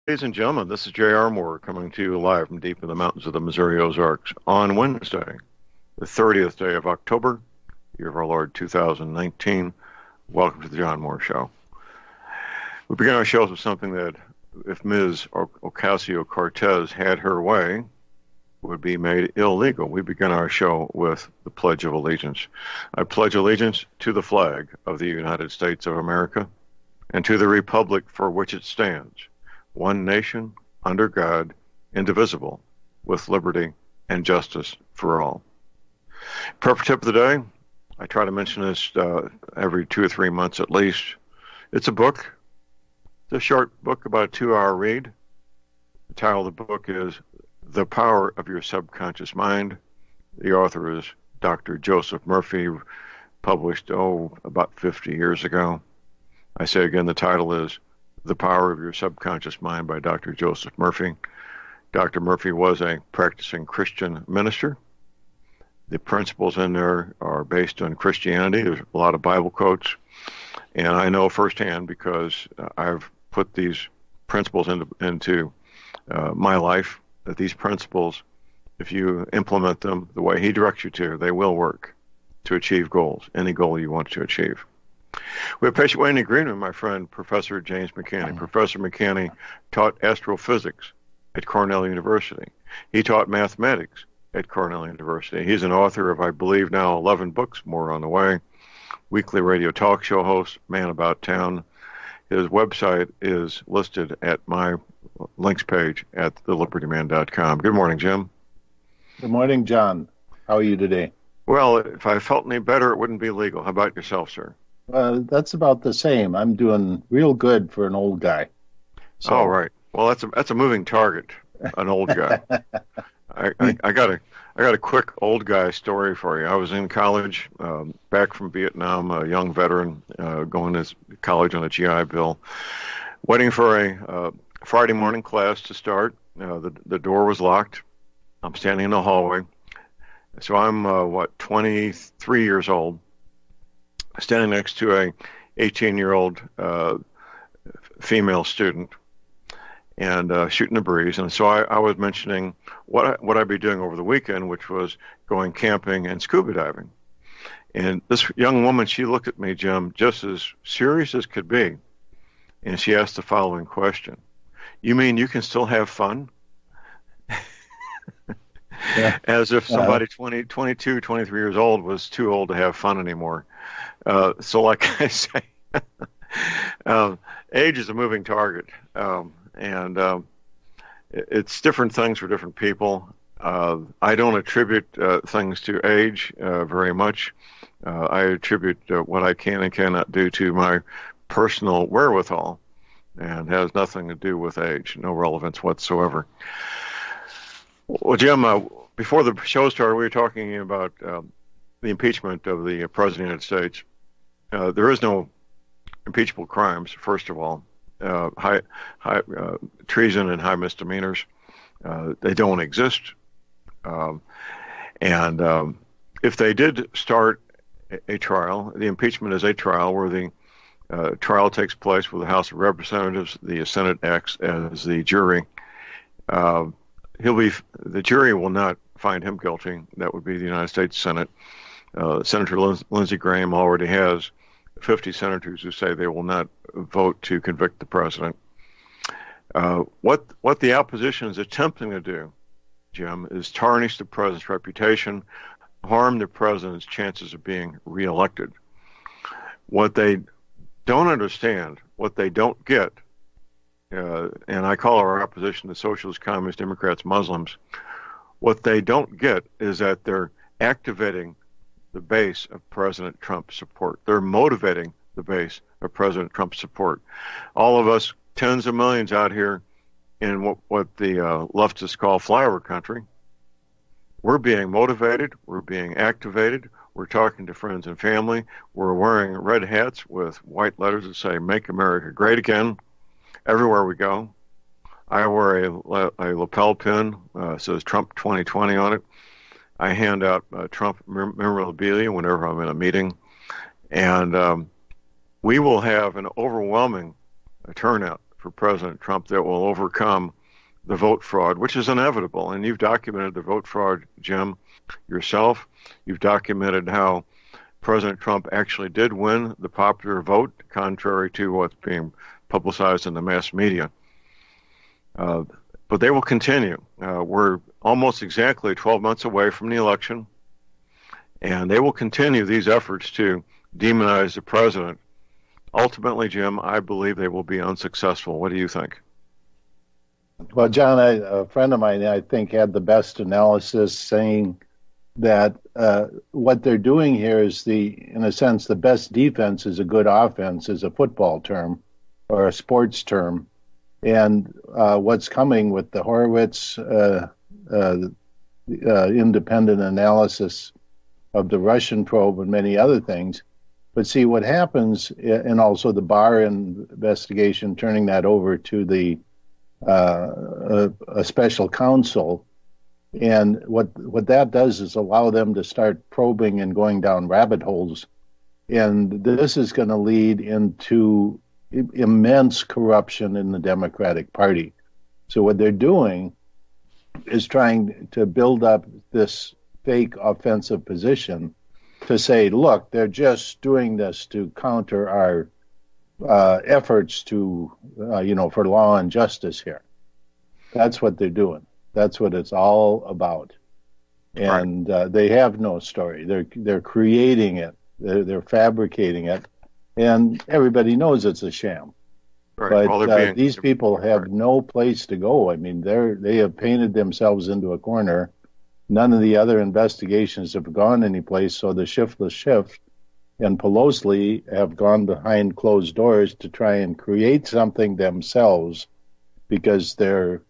Ladies and gentlemen, this is J.R. Moore coming to you live from deep in the mountains of the Missouri Ozarks on Wednesday, the 30th day of October, year of our Lord 2019. Welcome to the John Moore Show. We begin our shows with something that, if Ms. Ocasio-Cortez had her way, would be made illegal. We begin our show with the Pledge of Allegiance. I pledge allegiance to the flag of the United States of America and to the republic for which it stands, one nation, under God, indivisible, with liberty and justice for all. Purple tip of the day, I try to mention this every 2 or 3 months at least. It's a book. It's a short book, about a 2-hour read. The title of the book is The Power of Your Subconscious Mind. The author is Dr. Joseph Murphy, published, about 50 years ago. I say again, the title is The Power of Your Subconscious Mind by Dr. Joseph Murphy. Dr. Murphy was a practicing Christian minister. The principles in there are based on Christianity. There's a lot of Bible quotes. And I know firsthand because I've put these principles into my life, that these principles, if you implement them the way he directs you to, they will work to achieve goals, any goal you want to achieve. We have patient waiting agreement, my friend, Professor James McCanney. Professor McCanney taught astrophysics at Cornell University. He taught mathematics at Cornell University. He's an author of, I believe, now 11 books, more on the way. Weekly radio talk show host, man about town. His website is listed at my links page at thelibertyman.com. Good morning, Jim. Good morning, John. How are you today? Well, if I felt any better, it wouldn't be legal. How about yourself, sir? That's about the same. I'm doing real good for an old guy. So. All right. Well, that's a moving target, an old guy. I got a quick old guy story for you. I was in college, back from Vietnam, a young veteran, going to college on a GI Bill, waiting for a Friday morning class to start. The door was locked. I'm standing in the hallway. So I'm 23 years old, standing next to a 18-year-old female student, and shooting the breeze. And so I was mentioning what I'd be doing over the weekend, which was going camping and scuba diving. And this young woman, she looked at me, Jim, just as serious as could be, and she asked the following question: "You mean you can still have fun?" Yeah. As if somebody 22, 23 years old was too old to have fun anymore. So like I say, age is a moving target, and it's different things for different people. I don't attribute things to age very much. I attribute what I can and cannot do to my personal wherewithal, and has nothing to do with age, no relevance whatsoever. Well, Jim, before the show started, we were talking about the impeachment of the President of the United States. There is no impeachable crimes, first of all. High treason and high misdemeanors, they don't exist. And if they did start a trial, the impeachment is a trial where the trial takes place with the House of Representatives, the Senate acts as the jury. The jury will not find him guilty. That would be the United States Senate. Senator Lindsey Graham already has 50 senators who say they will not vote to convict the president. What the opposition is attempting to do, Jim, is tarnish the president's reputation, harm the president's chances of being reelected. What they don't understand, what they don't get, and I call our opposition the Socialists, Communists, Democrats, Muslims, what they don't get is that they're activating the base of President Trump's support. They're motivating the base of President Trump's support. All of us, tens of millions out here in what the leftists call flyover country, we're being motivated, we're being activated, we're talking to friends and family, we're wearing red hats with white letters that say, "Make America Great Again," everywhere we go. I wear a lapel pin, says Trump 2020 on it. I hand out Trump memorabilia whenever I'm in a meeting. And we will have an overwhelming turnout for President Trump that will overcome the vote fraud, which is inevitable. And you've documented the vote fraud, Jim, yourself. You've documented how President Trump actually did win the popular vote, contrary to what's being publicized in the mass media. But they will continue. We're almost exactly 12 months away from the election, and they will continue these efforts to demonize the president. Ultimately, Jim, I believe they will be unsuccessful. What do you think? Well, John, a friend of mine, I think, had the best analysis saying that what they're doing here is in a sense, the best defense is a good offense, is a football term or a sports term. And what's coming with the Horowitz independent analysis of the Russian probe and many other things. But see what happens, and also the Barr investigation, turning that over to the a special counsel. And what that does is allow them to start probing and going down rabbit holes. And this is going to lead into immense corruption in the Democratic Party. So what they're doing is trying to build up this fake offensive position to say, look, they're just doing this to counter our efforts to, for law and justice here. That's what they're doing. That's what it's all about. And they have no story. They're creating it. They're fabricating it. And everybody knows it's a sham. Right. But these people have no place to go. I mean, they have painted themselves into a corner. None of the other investigations have gone anyplace, so the shiftless shift and Pelosi have gone behind closed doors to try and create something themselves because their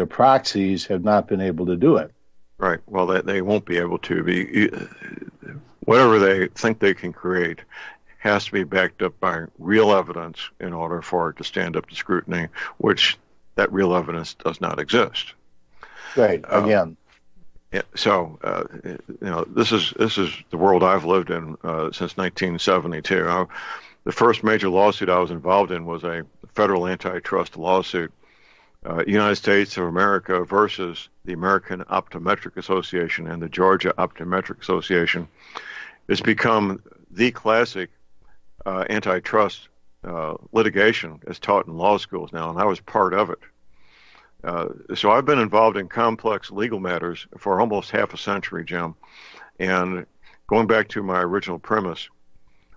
proxies have not been able to do it. Right. Well, they won't be able to be. Whatever they think they can create has to be backed up by real evidence in order for it to stand up to scrutiny, which that real evidence does not exist. Right. Again. Yeah, so this is the world I've lived in since 1972. The first major lawsuit I was involved in was a federal antitrust lawsuit, United States of America versus the American Optometric Association and the Georgia Optometric Association. It's become the classic antitrust litigation as taught in law schools now, and I was part of it. So I've been involved in complex legal matters for almost half a century, Jim. And going back to my original premise,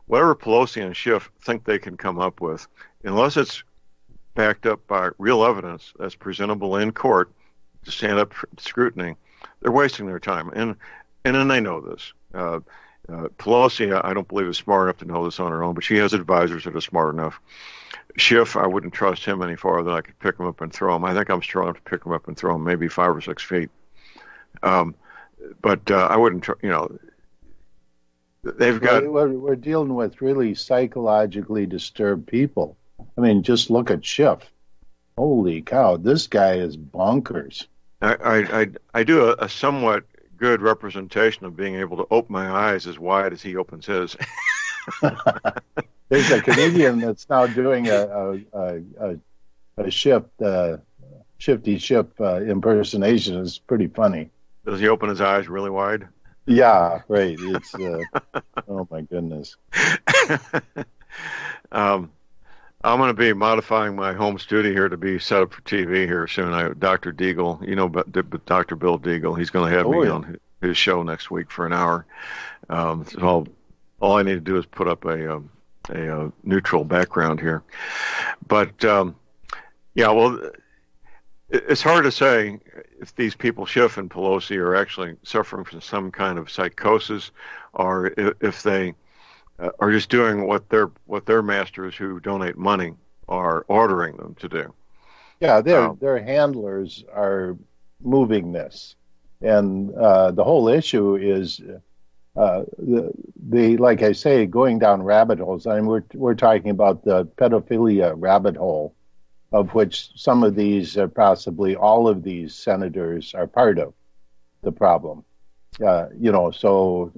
whatever Pelosi and Schiff think they can come up with, unless it's backed up by real evidence that's presentable in court to stand up to scrutiny, they're wasting their time. And then they know this. Pelosi, I don't believe, is smart enough to know this on her own, but she has advisors that are smart enough. Schiff, I wouldn't trust him any farther than I could pick him up and throw him. I think I'm strong enough to pick him up and throw him maybe 5 or 6 feet. But I wouldn't, they've got... We're dealing with really psychologically disturbed people. I mean, just look at Schiff. Holy cow, this guy is bonkers. I do a somewhat good representation of being able to open my eyes as wide as he opens his. There's a comedian that's now doing a Shifty Schiff impersonation. It's pretty funny. Does he open his eyes really wide? Yeah, right. It's oh my goodness. I'm going to be modifying my home studio here to be set up for TV here soon. Dr. Deagle, but Dr. Bill Deagle, he's going to have me on his show next week for an hour. So all I need to do is put up a neutral background here. But it's hard to say if these people, Schiff and Pelosi, are actually suffering from some kind of psychosis, or if they are just doing what their masters who donate money are ordering them to do. Yeah, their handlers are moving this, and the whole issue is the like I say, going down rabbit holes. I mean, we're talking about the pedophilia rabbit hole, of which some of these, possibly all of these senators are part of the problem. So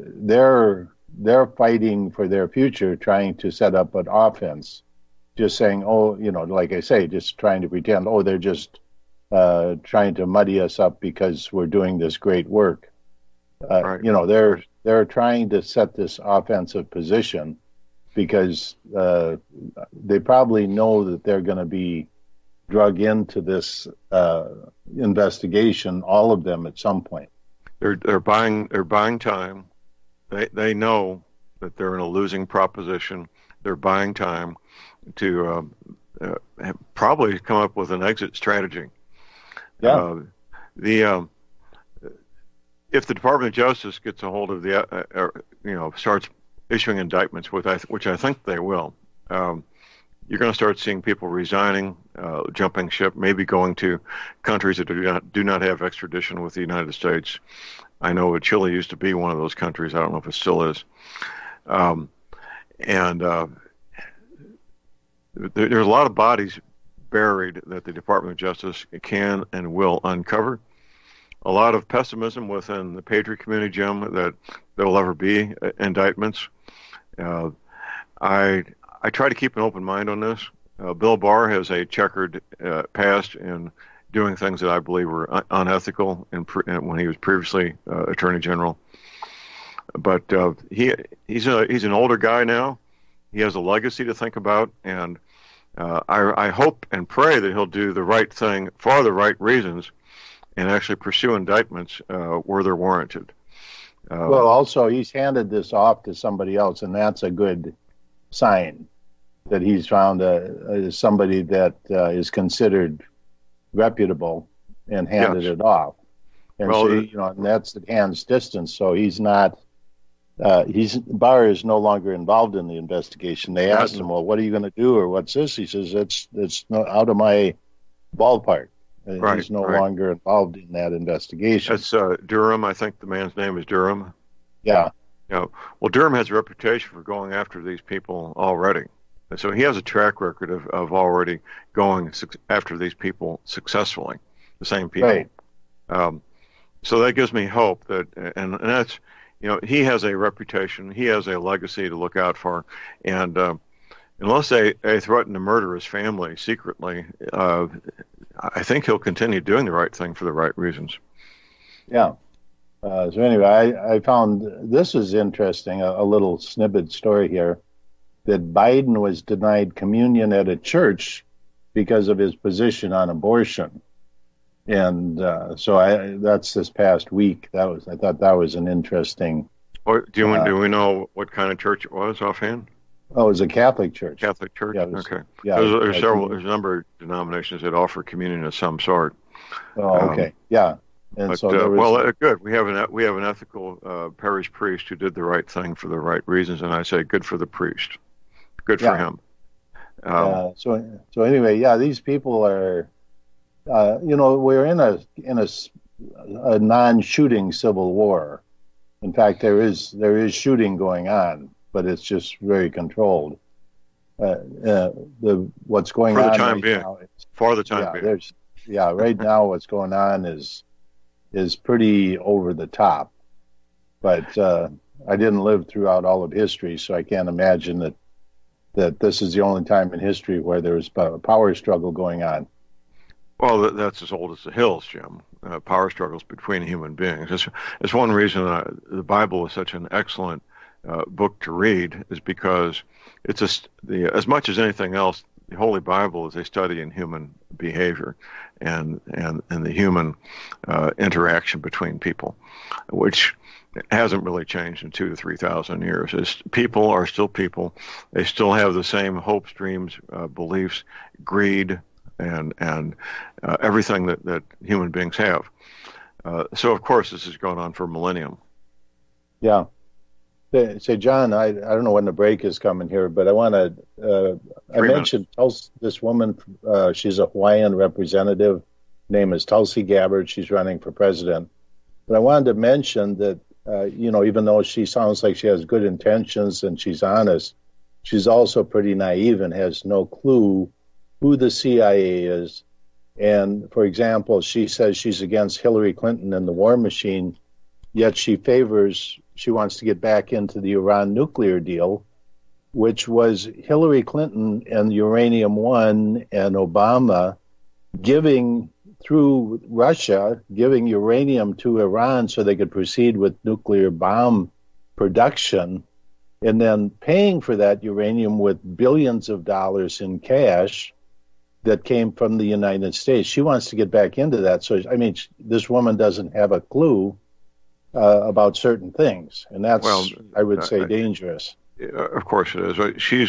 they're fighting for their future, trying to set up an offense just saying, oh, like I say, just trying to pretend, oh, they're just trying to muddy us up because we're doing this great work. Right. They're trying to set this offensive position because they probably know that they're going to be drug into this investigation, all of them at some point. They're buying time. They know that they're in a losing proposition. They're buying time to probably come up with an exit strategy. Yeah. If the Department of Justice gets a hold of starts issuing indictments, which I think they will, you're going to start seeing people resigning, jumping ship, maybe going to countries that do not have extradition with the United States. I know Chile used to be one of those countries. I don't know if it still is. There's a lot of bodies buried that the Department of Justice can and will uncover. A lot of pessimism within the Patriot community, Jim, that there will ever be indictments. I try to keep an open mind on this. Bill Barr has a checkered past in doing things that I believe were unethical when he was previously Attorney General. But he's an older guy now. He has a legacy to think about, and I hope and pray that he'll do the right thing for the right reasons and actually pursue indictments where they're warranted. Well, also, he's handed this off to somebody else, and that's a good sign that he's found somebody that is considered reputable and handed it off. And and that's at hand's distance. So he's not. Barr is no longer involved in the investigation. They asked him, "Well, what are you going to do, or what's this?" He says, "It's out of my ballpark." He's no longer involved in that investigation. That's Durham. I think the man's name is Durham. Yeah. Well, Durham has a reputation for going after these people already. So he has a track record of already going after these people successfully, the same people. Right. So that gives me hope that, and that's, he has a reputation, he has a legacy to look out for, and unless they threaten to murder his family secretly, I think he'll continue doing the right thing for the right reasons. Yeah. So anyway, I found this is interesting, a little snippet story here, that Biden was denied communion at a church because of his position on abortion. And so that's this past week. I thought that was an interesting. Do we know what kind of church it was offhand? Oh, it was a Catholic church. Catholic church? Yeah, okay. Yeah, there's a number of denominations that offer communion of some sort. Oh, okay. Yeah. And but, so there was, good. We have an ethical parish priest who did the right thing for the right reasons, and I say good for the priest. Good for him. So anyway, these people are, we're in a non-shooting civil war. In fact, there is shooting going on, but it's just very controlled. What's going for on the time right being. now? For the time being. Right now what's going on is pretty over the top. But I didn't live throughout all of history, so I can't imagine that this is the only time in history where there's a power struggle going on. Well, that's as old as the hills, Jim. Power struggles between human beings. It's one reason the Bible is such an excellent book to read, is because it's as much as anything else, the Holy Bible is a study in human behavior and the human interaction between people, which hasn't really changed in 2,000 to 3,000 years. People are still people. They still have the same hopes, dreams, beliefs, greed, and everything that human beings have. So, of course, this has gone on for a millennium. Yeah. Say, John, I don't know when the break is coming here, but I want to, I mentioned this woman, she's a Hawaiian representative, name is Tulsi Gabbard, she's running for president. But I wanted to mention that, even though she sounds like she has good intentions and she's honest, she's also pretty naive and has no clue who the CIA is. And, for example, she says she's against Hillary Clinton and the war machine, yet she wants to get back into the Iran nuclear deal. which was Hillary Clinton and Uranium One and Obama giving, through Russia, giving uranium to Iran so they could proceed with nuclear bomb production, and then paying for that uranium with billions of dollars in cash that came from the United States. She wants to get back into that. So, I mean, this woman doesn't have a clue about certain things, and that's, well, I would say, dangerous. Of course it is. Right? She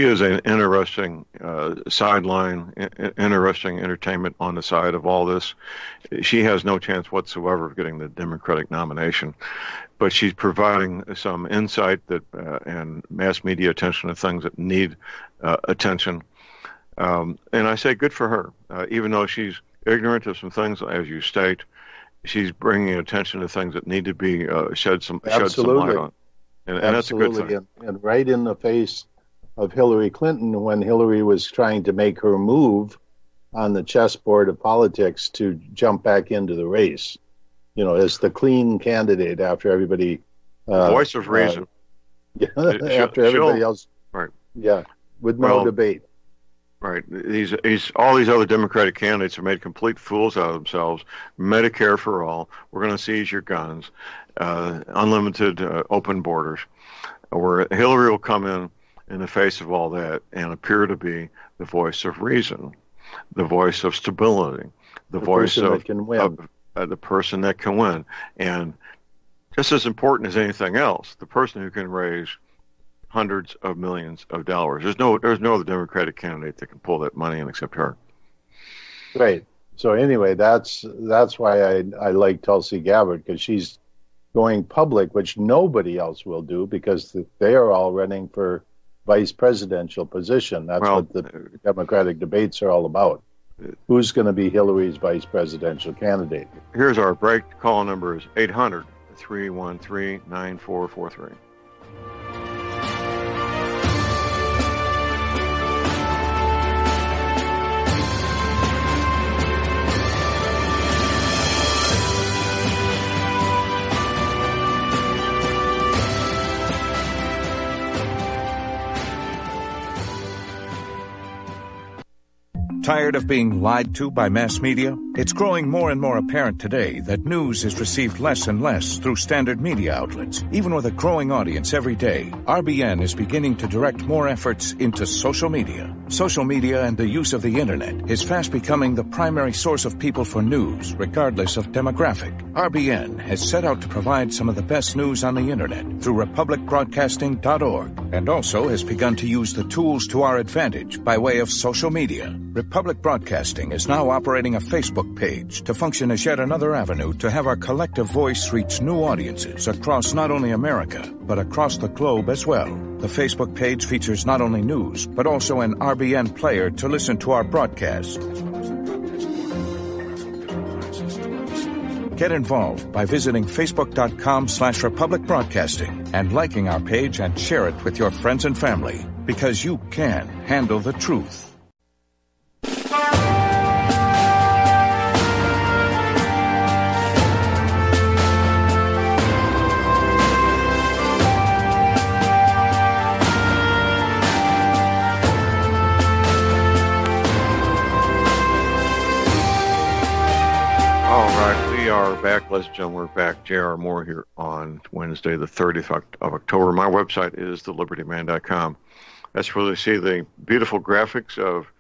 is an interesting sideline, interesting entertainment on the side of all this. She has no chance whatsoever of getting the Democratic nomination, but she's providing some insight that and mass media attention to things that need attention. And I say good for her, even though she's ignorant of some things, as you state. She's bringing attention to things that need to be shed some light on. And that's a good thing. And right in the face of Hillary Clinton, when Hillary was trying to make her move on the chessboard of politics to jump back into the race, as the clean candidate after everybody. Voice of reason. After everybody else. Right. Yeah, with no debate. Right. All these other Democratic candidates have made complete fools out of themselves. Medicare for all. We're going to seize your guns. Unlimited open borders. Where Hillary will come in the face of all that and appear to be the voice of reason, the voice of stability, the voice of the person that can win. And just as important as anything else, the person who can raise hundreds of millions of dollars. There's no other Democratic candidate that can pull that money in except her. Right. So anyway, that's why I like Tulsi Gabbard, because she's going public, which nobody else will do, because they are all running for vice presidential position. That's what the Democratic debates are all about. Who's going to be Hillary's vice presidential candidate? Here's our break. Call number is 800-313-9443. Tired of being lied to by mass media? It's growing more and more apparent today that news is received less and less through standard media outlets. Even with a growing audience every day, RBN is beginning to direct more efforts into social media. Social media and the use of the internet is fast becoming the primary source of people for news, regardless of demographic. RBN has set out to provide some of the best news on the internet through republicbroadcasting.org, and also has begun to use the tools to our advantage by way of social media. Republic Broadcasting is now operating a Facebook page to function as yet another avenue to have our collective voice reach new audiences across not only America, but across the globe as well. The Facebook page features not only news, but also an RBN player to listen to our broadcast. Get involved by visiting facebook.com/Republic Broadcasting and liking our page and share it with your friends and family, because you can handle the truth. Back, ladies and gentlemen, we're back. J.R. Moore here on Wednesday, the 30th of October. My website is thelibertyman.com. That's where you see the beautiful graphics of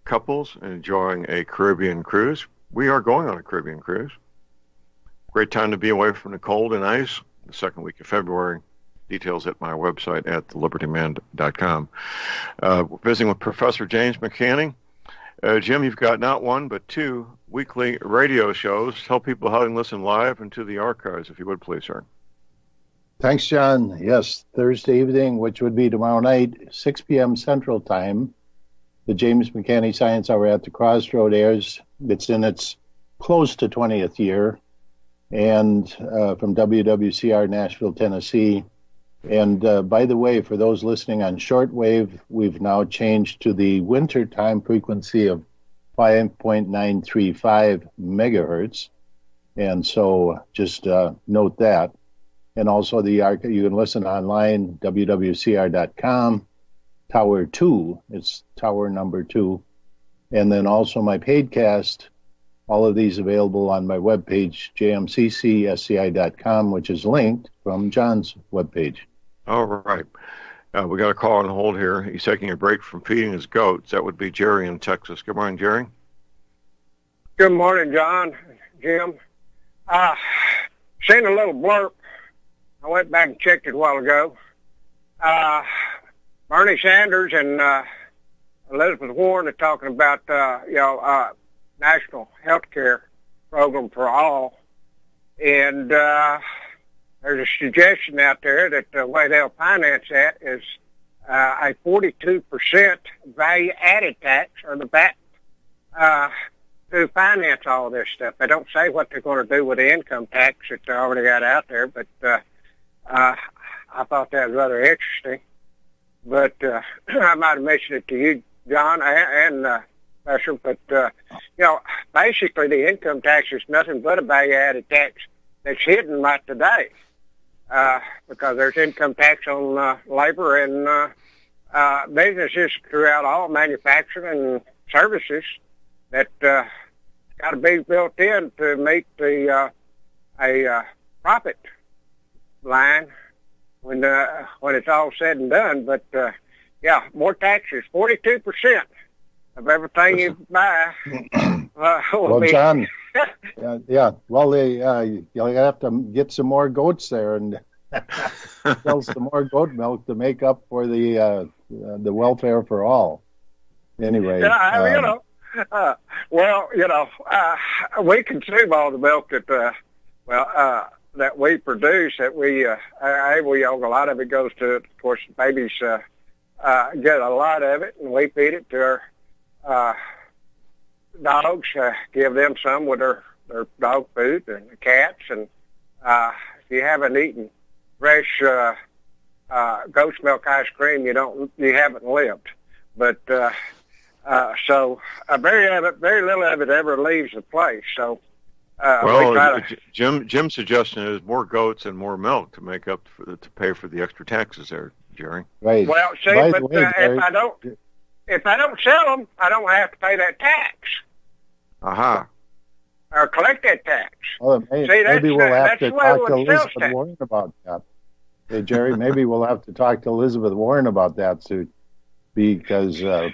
couples enjoying a Caribbean cruise. We are going on a Caribbean cruise. Great time to be away from the cold and ice. The second week of February. Details at my website at thelibertyman.com. Visiting with Professor James McCanning. Jim, you've got not one, but two weekly radio shows. Tell people how they can listen live and to the archives, if you would, please, sir. Thanks, John. Yes, Thursday evening, which would be tomorrow night, 6 p.m. Central Time, the James McCanning Science Hour at the Crossroad airs. It's in its close to 20th year, and from WWCR Nashville, Tennessee. And by the way, for those listening on shortwave, we've now changed to the winter time frequency of 5.935 megahertz. And so just note that. And also you can listen online, wwcr.com, Tower 2, it's Tower number 2. And then also my paidcast, all of these available on my webpage, jmccsci.com, which is linked from John's webpage. All right. We got a call on hold here. He's taking a break from feeding his goats. That would be Jerry in Texas. Good morning, Jerry. Good morning, John, Jim. Seen a little blurb. I went back and checked it a while ago. Bernie Sanders and Elizabeth Warren are talking about, national health care program for all. And there's a suggestion out there that the way they'll finance that is a 42% value-added tax, or the VAT, to finance all this stuff. They don't say what they're going to do with the income tax that they already got out there, but I thought that was rather interesting. But I might have mentioned it to you, John, and Professor, but, basically the income tax is nothing but a value-added tax that's hidden right today, because there's income tax on labor and businesses throughout all manufacturing and services that got to be built in to meet the a profit line when it's all said and done. But more taxes, 42% of everything you buy. Well, John, well, you'll have to get some more goats there and sell some more goat milk to make up for the welfare for all. Anyway, we consume all the milk that we produce. That we a lot of it goes to, of course, babies get a lot of it, and we feed it to our dogs, give them some with their dog food, and the cats. And if you haven't eaten fresh goat's milk ice cream, you haven't lived. But so very little of it ever leaves the place. So Jim's suggestion is more goats and more milk to make up to pay for the extra taxes there, Jerry. Right. Well, see, if I don't sell them, I don't have to pay that tax. Aha. Or collect that tax. Well, maybe we'll have to talk to Elizabeth Warren about that. Hey, Jerry, maybe we'll have to talk to Elizabeth Warren about that too, because if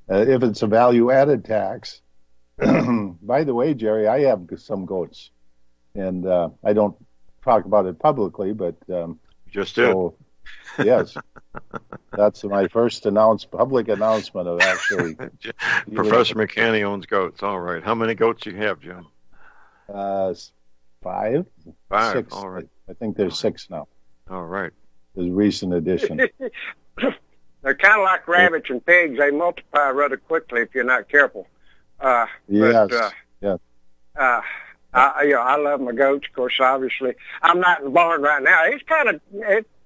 it's a value-added tax. By the way, Jerry, I have some goats, and I don't talk about it publicly, but just did. So, yes, that's my first public announcement of actually. Professor McCanny owns goats. All right, how many goats do you have, John? 5. 6. All right. I think there's 6 now. All right. There's a recent addition. They're kind of like rabbits and pigs. They multiply rather quickly if you're not careful. Yes. I love my goats, of course, obviously. I'm not in the barn right now. It's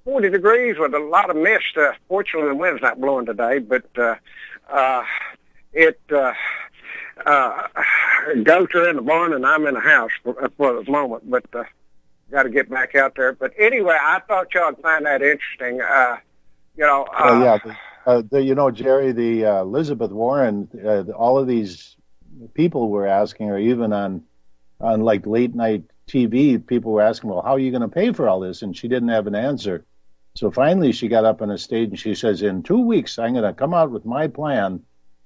40 degrees with a lot of mist. Fortunately, the wind's not blowing today, but goats are in the barn and I'm in the house for the moment, but got to get back out there. But anyway, I thought y'all would find that interesting. Jerry, the Elizabeth Warren, all of these people were asking her, even on like late night TV, people were asking, well, how are you going to pay for all this? And she didn't have an answer. So finally she got up on a stage and she says, in 2 weeks, I'm going to come out with my plan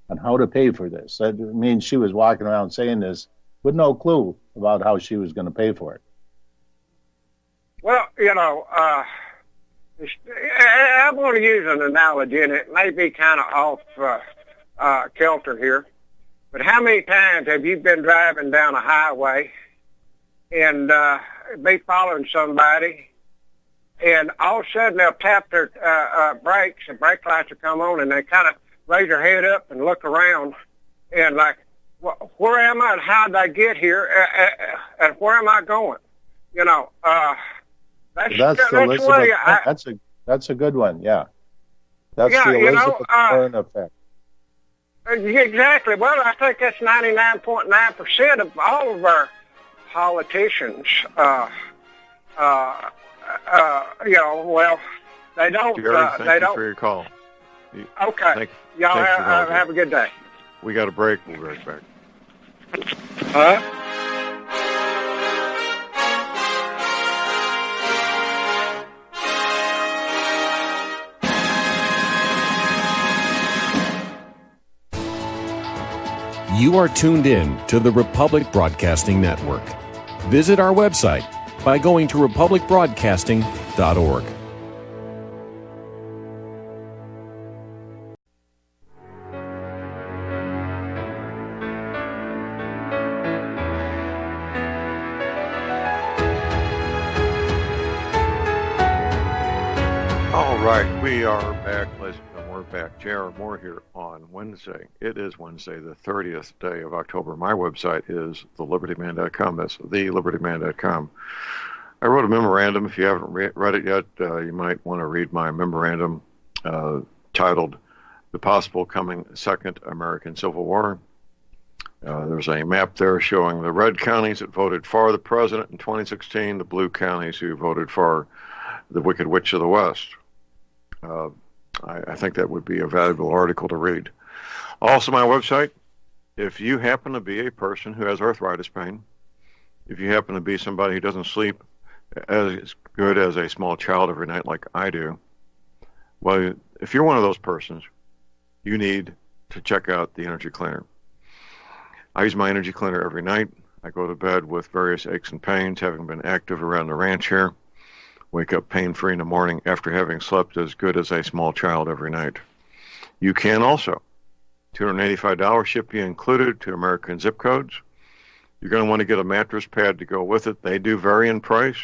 on how to pay for this. That means she was walking around saying this with no clue about how she was going to pay for it. Well, I'm going to use an analogy, and it may be kind of off kilter here, but how many times have you been driving down a highway and be following somebody, and all of a sudden they'll tap their brakes, and brake lights will come on, and they kind of raise their head up and look around, and like, where am I, and how did I get here, and where am I going? That's a good one. Yeah, that's the Elizabeth Warren effect. Exactly. Well, I think that's 99.9% of all of our politicians. well, they don't. Jerry, they thank you don't. for your call. Okay. Y'all have a good day. We got a break. We'll be right back. Huh? You are tuned in to the Republic Broadcasting Network. Visit our website by going to republicbroadcasting.org. All right, we are back, ladies and gentlemen. We're back. J.R. Moore here on Wednesday. It is Wednesday, the 30th day of October. My website is thelibertyman.com. That's thelibertyman.com. I wrote a memorandum. If you haven't read it yet, you might want to read my memorandum titled The Possible Coming Second American Civil War. There's a map there showing the red counties that voted for the president in 2016, the blue counties who voted for the Wicked Witch of the West. I think that would be a valuable article to read. Also, my website, if you happen to be a person who has arthritis pain, if you happen to be somebody who doesn't sleep as good as a small child every night like I do, well, if you're one of those persons, you need to check out the Energy Cleaner. I use my Energy Cleaner every night. I go to bed with various aches and pains, having been active around the ranch here. Wake up pain-free in the morning after having slept as good as a small child every night. You can also. $285 shipping included to American zip codes. You're going to want to get a mattress pad to go with it. They do vary in price.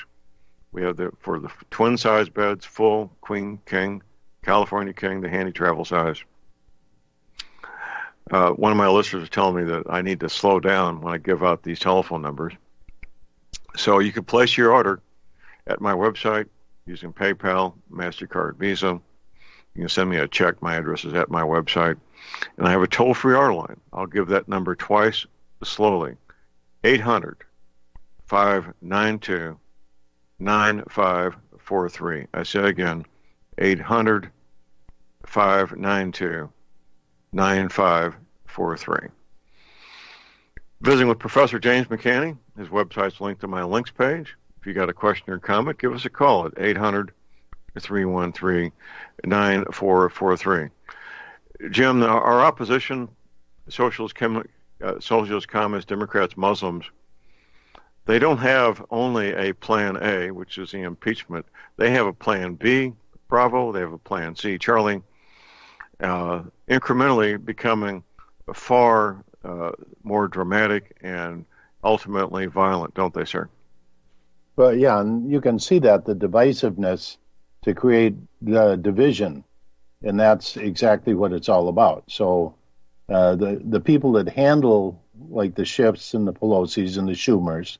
We have for the twin-size beds, full, queen, king, California king, the handy travel size. One of my listeners is telling me that I need to slow down when I give out these telephone numbers. So you can place your order at my website using PayPal, MasterCard, Visa. You can send me a check. My address is at my website. And I have a toll-free order line. I'll give that number twice slowly. 800-592-9543. I say again, 800-592-9543. Visiting with Professor James McCanney. His website's linked to my links page. If you got a question or comment, give us a call at 800-313-9443. Jim, our opposition, socialists, communists, Democrats, Muslims, they don't have only a plan A, which is the impeachment. They have a plan B, Bravo. They have a plan C, Charlie, incrementally becoming far more dramatic and ultimately violent, don't they, sir? Well, yeah, and you can see that, the divisiveness to create the division, and that's exactly what it's all about. So the people that handle, like the Schiffs and the Pelosi's and the Schumers,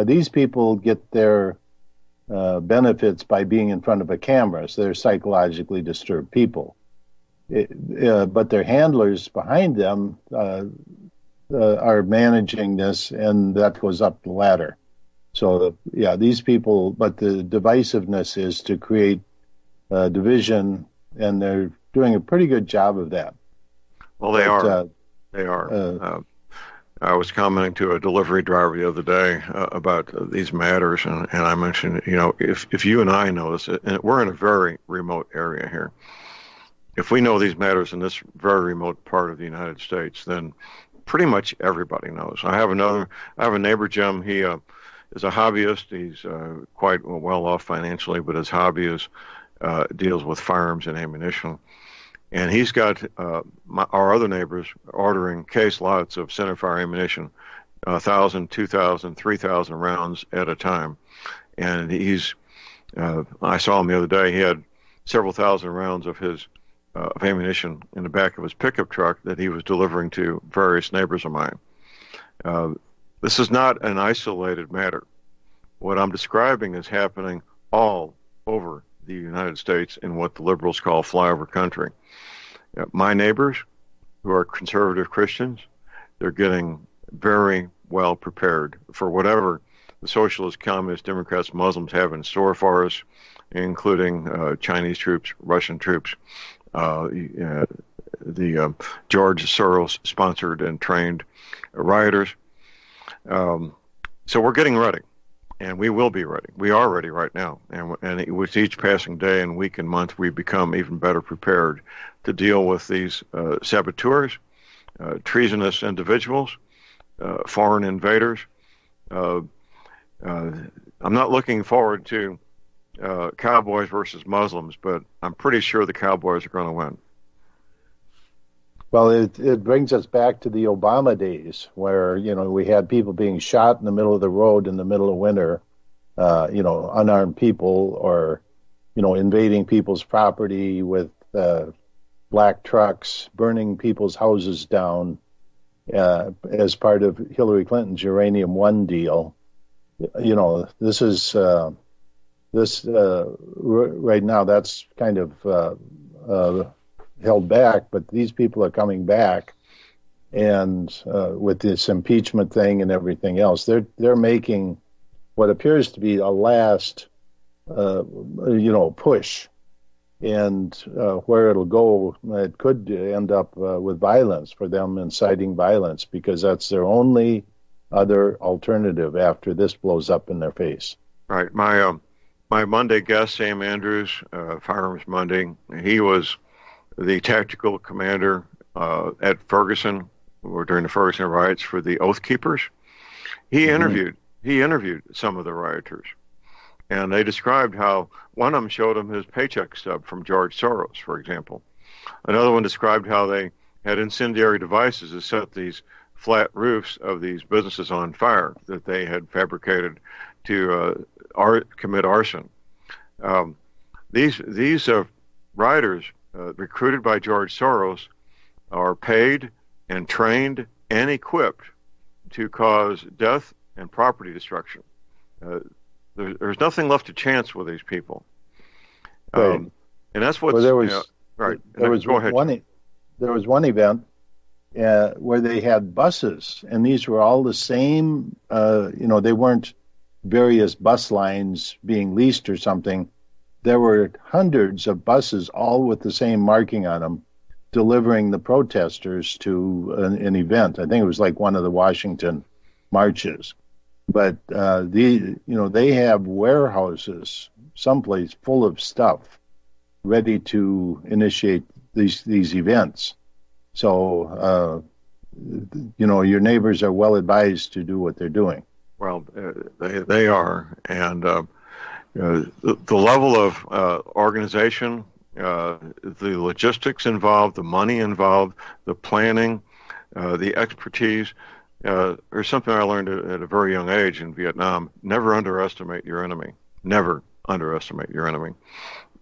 these people get their benefits by being in front of a camera, so they're psychologically disturbed people. But their handlers behind them are managing this, and that goes up the ladder. So, these people, but the divisiveness is to create division, and they're doing a pretty good job of that. Well, they are. They are. I was commenting to a delivery driver the other day about these matters, and I mentioned, if you and I know this, and we're in a very remote area here, if we know these matters in this very remote part of the United States, then pretty much everybody knows. I have a neighbor, Jim. He is a hobbyist. He's quite well off financially, but his hobby is deals with firearms and ammunition. And he's got our other neighbors ordering case lots of centerfire ammunition, 1,000, 2,000, 3,000 rounds at a time. And I saw him the other day. He had several thousand rounds of his of ammunition in the back of his pickup truck that he was delivering to various neighbors of mine. This is not an isolated matter. What I'm describing is happening all over the United States in what the liberals call flyover country. My neighbors, who are conservative Christians, they're getting very well prepared for whatever the socialists, communists, Democrats, Muslims have in store for us, including Chinese troops, Russian troops, the George Soros-sponsored and trained rioters. So we're getting ready, and we will be ready. We are ready right now, and with each passing day and week and month, we become even better prepared to deal with these saboteurs, treasonous individuals, foreign invaders. I'm not looking forward to cowboys versus Muslims, but I'm pretty sure the cowboys are going to win. Well, it brings us back to the Obama days where, we had people being shot in the middle of the road in the middle of winter, unarmed people, or, invading people's property with black trucks, burning people's houses down as part of Hillary Clinton's Uranium One deal. This is right now that's kind of held back, but these people are coming back, and with this impeachment thing and everything else, they're making what appears to be a last push, and where it'll go, it could end up with violence for them, inciting violence, because that's their only other alternative after this blows up in their face. Right. My Monday guest, Sam Andrews, Firearms Monday, he was the tactical commander at Ferguson, or during the Ferguson riots, for the Oath Keepers. He interviewed some of the rioters, and they described how one of them showed him his paycheck stub from George Soros, for example. Another one described how they had incendiary devices to set these flat roofs of these businesses on fire that they had fabricated to commit arson. These rioters, recruited by George Soros, are paid and trained and equipped to cause death and property destruction. There's nothing left to chance with these people. Right. And that's what's... Well, there was Go ahead. There was one event where they had buses, and these were all the same, they weren't various bus lines being leased or something. There were hundreds of buses, all with the same marking on them, delivering the protesters to an event. I think it was like one of the Washington marches. But they have warehouses someplace full of stuff ready to initiate these events. So, your neighbors are well advised to do what they're doing. Well, they are, and the level of organization, the logistics involved, the money involved, the planning, the expertise. There's something I learned at a very young age in Vietnam: never underestimate your enemy. Never underestimate your enemy.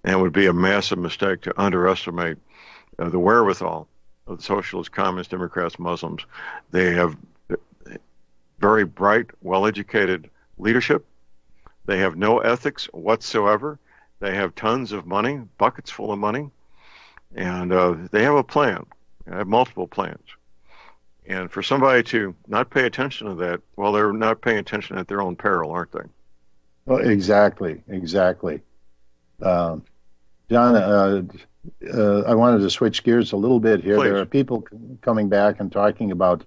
And it would be a massive mistake to underestimate the wherewithal of the socialists, communists, Democrats, Muslims. They have very bright, well-educated leadership. They have no ethics whatsoever. They have tons of money, buckets full of money, and they have a plan. They have multiple plans. And for somebody to not pay attention to that, well, they're not paying attention at their own peril, aren't they? Well, exactly. John, I wanted to switch gears a little bit here. Please. There are people coming back and talking about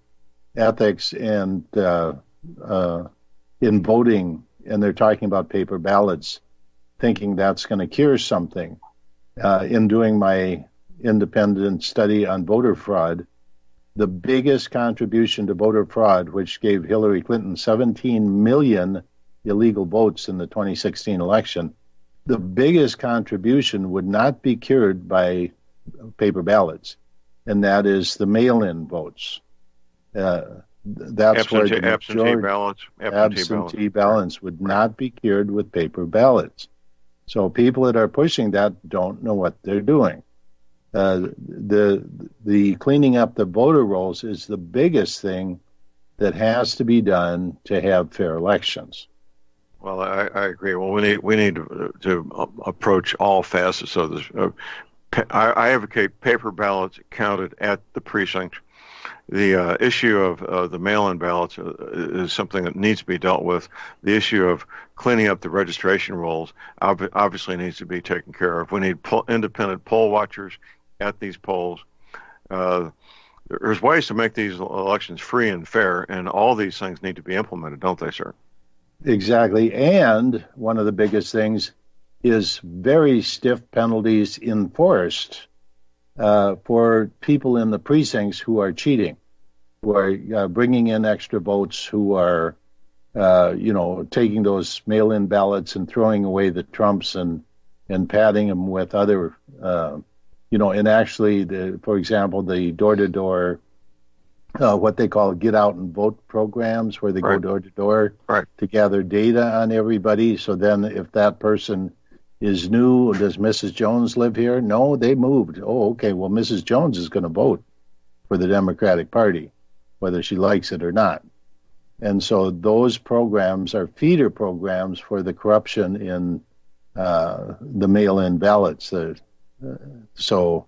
ethics and in voting, and they're talking about paper ballots, thinking that's going to cure something. In doing my independent study on voter fraud, the biggest contribution to voter fraud, which gave Hillary Clinton 17 million illegal votes in the 2016 election, the biggest contribution would not be cured by paper ballots, and that is the mail-in votes. That's where the absentee ballots would not be cured with paper ballots. So people that are pushing that don't know what they're doing. The cleaning up the voter rolls is the biggest thing that has to be done to have fair elections. Well, I agree. Well, we need to approach all facets of this. I advocate paper ballots counted at the precinct, The issue of the mail-in ballots is something that needs to be dealt with. The issue of cleaning up the registration rolls obviously needs to be taken care of. We need independent poll watchers at these polls. There's ways to make these elections free and fair, and all these things need to be implemented, don't they, sir? Exactly. And one of the biggest things is very stiff penalties enforced for people in the precincts who are cheating, who are bringing in extra votes, who are, taking those mail-in ballots and throwing away the Trumps and padding them with other, and actually, for example, the door-to-door, what they call get out and vote programs, where they go door to door to gather data on everybody. So then if that person is new, does Mrs. Jones live here? No, they moved. Oh, okay. Well, Mrs. Jones is going to vote for the Democratic Party, whether she likes it or not. And so those programs are feeder programs for the corruption in the mail-in ballots. So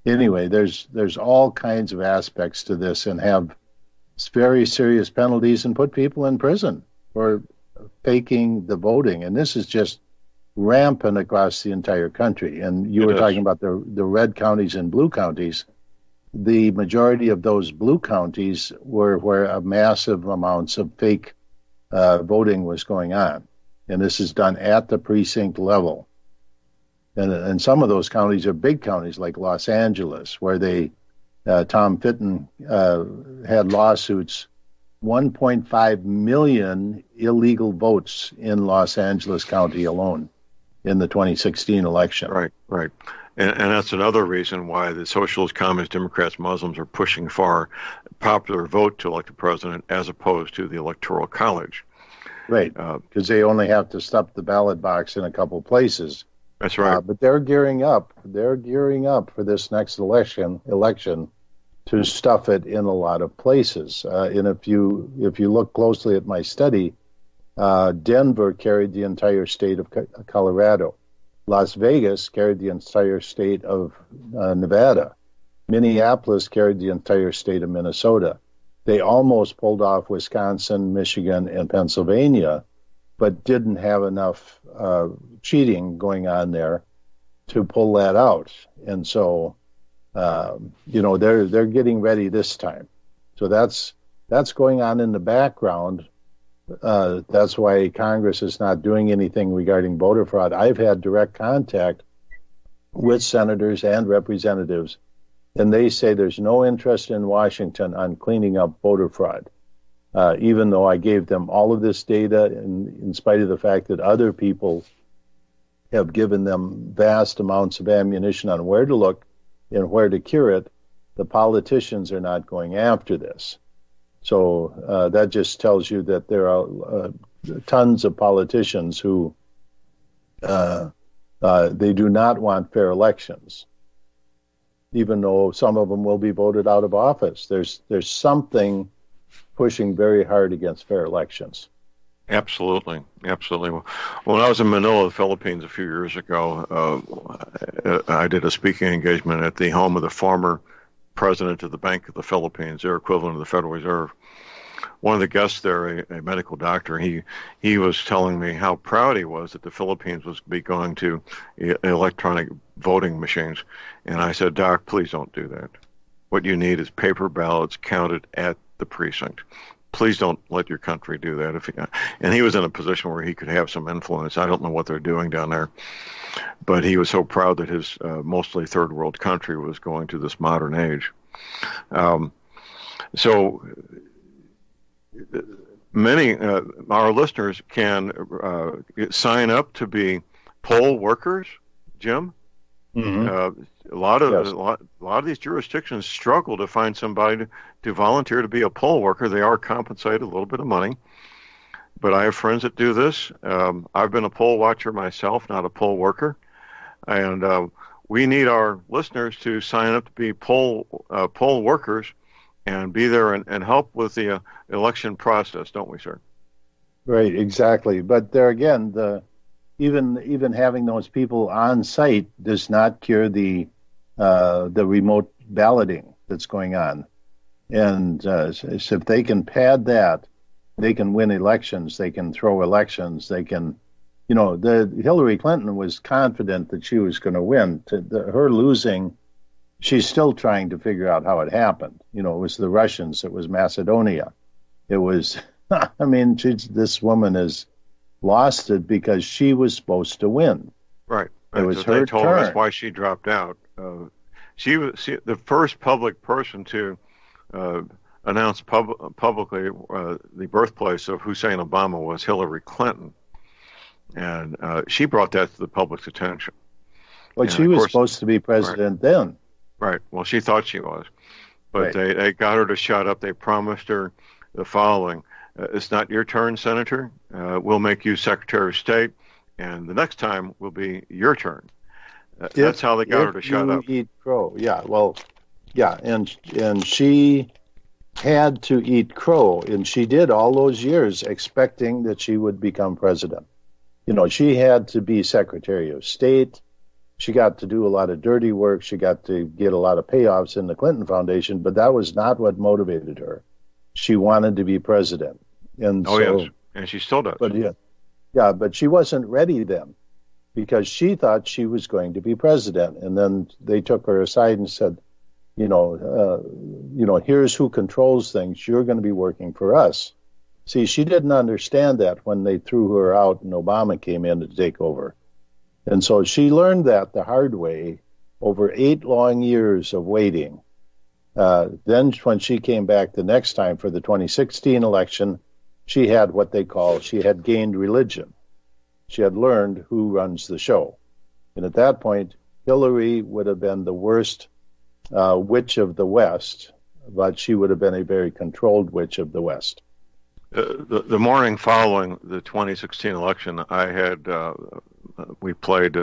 anyway, there's all kinds of aspects to this, and have very serious penalties and put people in prison for faking the voting. And this is just rampant across the entire country. And you were talking about the red counties and blue counties. The majority of those blue counties were where a massive amounts of fake voting was going on. And this is done at the precinct level. And some of those counties are big counties like Los Angeles, where Tom Fitton had lawsuits, 1.5 million illegal votes in Los Angeles County alone in the 2016 election. Right. And that's another reason why the socialists, communists, Democrats, Muslims are pushing for popular vote to elect a president as opposed to the Electoral College. Right, because they only have to stuff the ballot box in a couple places. That's right. But they're gearing up. They're gearing up for this next election to stuff it in a lot of places. And if you look closely at my study, Denver carried the entire state of Colorado. Las Vegas carried the entire state of Nevada. Minneapolis carried the entire state of Minnesota. They almost pulled off Wisconsin, Michigan, and Pennsylvania, but didn't have enough cheating going on there to pull that out. And so, they're getting ready this time. So that's going on in the background. That's why Congress is not doing anything regarding voter fraud. I've had direct contact with senators and representatives, and they say there's no interest in Washington on cleaning up voter fraud. Even though I gave them all of this data, in spite of the fact that other people have given them vast amounts of ammunition on where to look and where to cure it, the politicians are not going after this. So that just tells you that there are tons of politicians who they do not want fair elections, even though some of them will be voted out of office. There's something pushing very hard against fair elections. Absolutely. Well, when I was in Manila, the Philippines, a few years ago, I did a speaking engagement at the home of the former president of the Bank of the Philippines, their equivalent of the Federal Reserve. One of the guests there, a medical doctor, he was telling me how proud he was that the Philippines was be going to electronic voting machines. And I said, Doc, please don't do that. What you need is paper ballots counted at the precinct. Please don't let your country do that. And he was in a position where he could have some influence. I don't know what they're doing down there, but he was so proud that his mostly third world country was going to this modern age. So many our listeners can sign up to be poll workers, Jim. Mm-hmm. A lot of these jurisdictions struggle to find somebody to volunteer to be a poll worker. They are compensated a little bit of money, but I have friends that do this. I've been a poll watcher myself, not a poll worker, and we need our listeners to sign up to be poll workers and be there and help with the election process, don't we, sir? Right, exactly. But there again, even having those people on site does not cure the remote balloting that's going on. And so if they can pad that, they can win elections, they can throw elections, they can, the Hillary Clinton was confident that she was going to win. Her losing, she's still trying to figure out how it happened. It was the Russians, it was Macedonia. It was, I mean, this woman has lost it because she was supposed to win. Right. It was her her told turn. That's why she dropped out. She was the first public person to announced publicly the birthplace of Hussein Obama was Hillary Clinton, and she brought that to the public's attention. Well, she was supposed to be president then. Right. Well, she thought she was, but Right. they got her to shut up. They promised her the following: "It's not your turn, Senator. We'll make you Secretary of State, and the next time will be your turn." That's how they got her to shut up. Eat crow. Yeah. Well, yeah, and she had to eat crow, and she did all those years expecting that she would become president. She had to be Secretary of State. She got to do a lot of dirty work. She got to get a lot of payoffs in the Clinton Foundation, but that was not what motivated her. She wanted to be president. And yes, and she still does. But but she wasn't ready then, because she thought she was going to be president. And then they took her aside and said, here's who controls things. You're going to be working for us. See, she didn't understand that when they threw her out and Obama came in to take over. And so she learned that the hard way over 8 long years of waiting. Then when she came back the next time for the 2016 election, she had she had gained religion. She had learned who runs the show. And at that point, Hillary would have been the worst witch of the West, but she would have been a very controlled witch of the West. The morning following the 2016 election, we played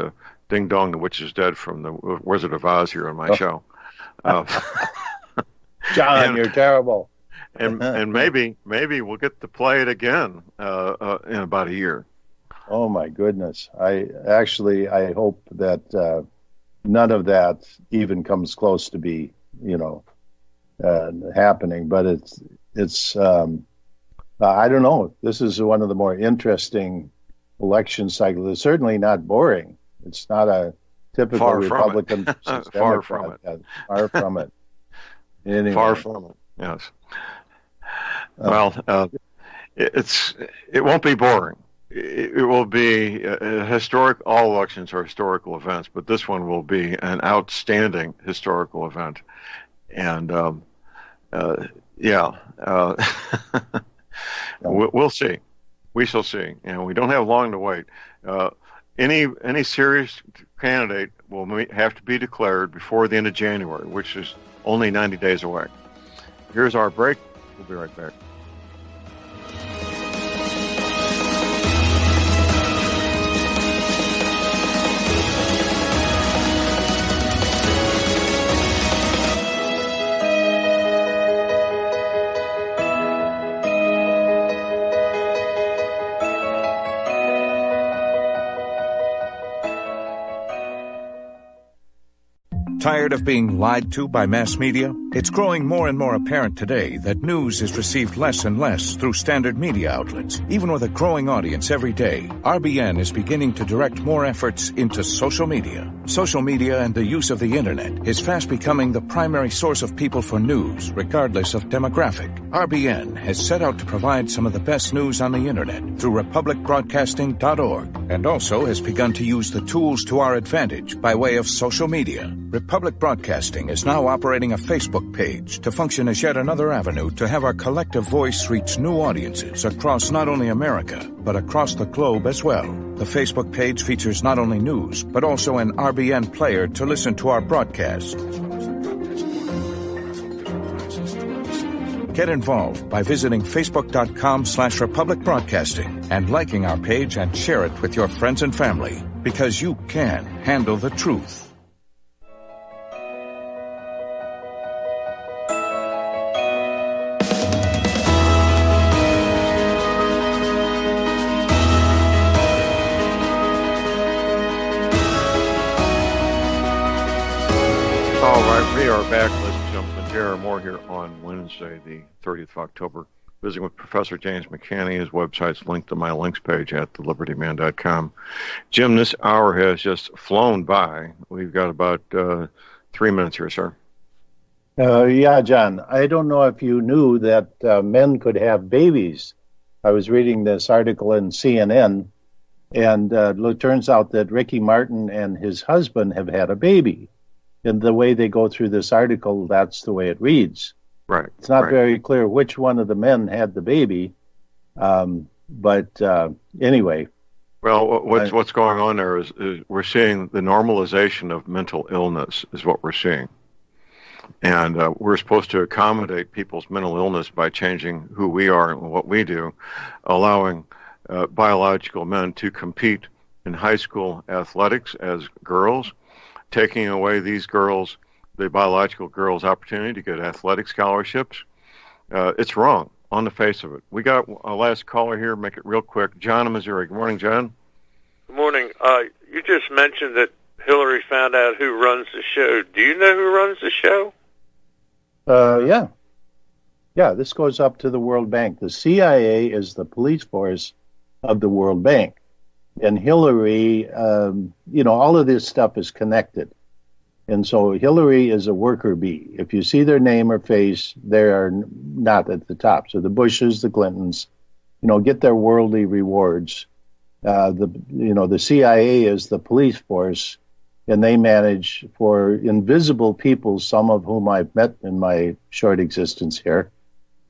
Ding Dong, the Witch is Dead from the Wizard of Oz here on my show. John, you're terrible. and maybe we'll get to play it again in about a year. Oh my goodness! I hope that none of that even comes close to be happening. But it's I don't know. This is one of the more interesting election cycles. It's certainly not boring. It's not a typical Republican. Far from it. Far from it. Anyway. Far from it. Yes. Well, it won't be boring. It will be historic. All elections are historical events, but this one will be an outstanding historical event. And we'll see. We shall see, and we don't have long to wait. Any serious candidate will have to be declared before the end of January, which is only 90 days away. Here's our break. We'll be right back. Tired of being lied to by mass media? It's growing more and more apparent today that news is received less and less through standard media outlets. Even with a growing audience every day, RBN is beginning to direct more efforts into social media. Social media and the use of the internet is fast becoming the primary source of people for news, regardless of demographic. RBN has set out to provide some of the best news on the internet through republicbroadcasting.org, and also has begun to use the tools to our advantage by way of social media. Republic Broadcasting is now operating a Facebook page to function as yet another avenue to have our collective voice reach new audiences across not only America, but across the globe as well. The Facebook page features not only news, but also an RBN player to listen to our broadcasts. Get involved by visiting facebook.com/Republic Broadcasting and liking our page and share it with your friends and family, because you can handle the truth. We are back, ladies and gentlemen, J.R. Moore here on Wednesday, the 30th of October, visiting with Professor James McCanney. His website's linked to my links page at thelibertyman.com. Jim, this hour has just flown by. We've got about 3 minutes here, sir. Yeah, John, I don't know if you knew that men could have babies. I was reading this article in CNN, and it turns out that Ricky Martin and his husband have had a baby. And the way they go through this article, that's the way it reads. Right. It's not right. very clear which one of the men had the baby. But anyway. Well, what's going on there is we're seeing the normalization of mental illness is what we're seeing. And we're supposed to accommodate people's mental illness by changing who we are and what we do, allowing biological men to compete in high school athletics as girls, taking away these girls, the biological girls' opportunity to get athletic scholarships. It's wrong on the face of it. We got a last caller here. Make it real quick. John in Missouri. Good morning, John. Good morning. You just mentioned that Hillary found out who runs the show. Do you know who runs the show? Yeah. Yeah, this goes up to the World Bank. The CIA is the police force of the World Bank. And Hillary, all of this stuff is connected. And so Hillary is a worker bee. If you see their name or face, they are not at the top. So the Bushes, the Clintons, get their worldly rewards. The CIA is the police force, and they manage for invisible people, some of whom I've met in my short existence here.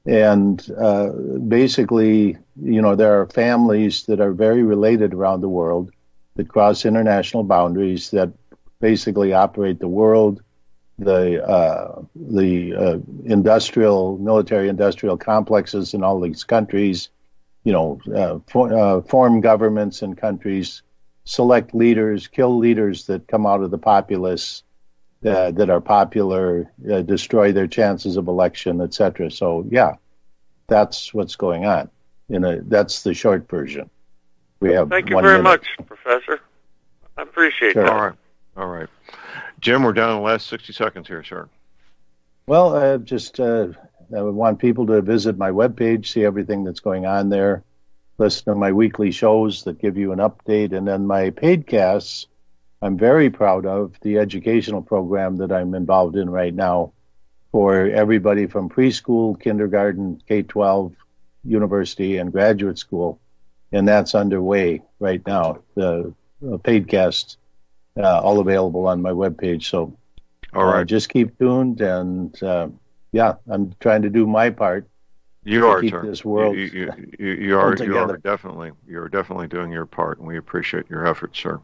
And basically, there are families that are very related around the world that cross international boundaries that basically operate the world, the military industrial complexes in all these countries, form governments in countries, select leaders, kill leaders that come out of the populace that are popular, destroy their chances of election, etc. So, yeah, that's what's going on. That's the short version. We have. Thank you very much, Professor. I appreciate that. All right. Jim, we're down to the last 60 seconds here, sir. Well, I want people to visit my webpage, see everything that's going on there, listen to my weekly shows that give you an update, and then my paidcasts. I'm very proud of the educational program that I'm involved in right now for everybody from preschool, kindergarten, K-12, university, and graduate school. And that's underway right now. The paidcast, all available on my webpage. So all right. Just keep tuned. And I'm trying to do my part. You are, keep sir. This world you are definitely doing your part, and we appreciate your efforts, sir.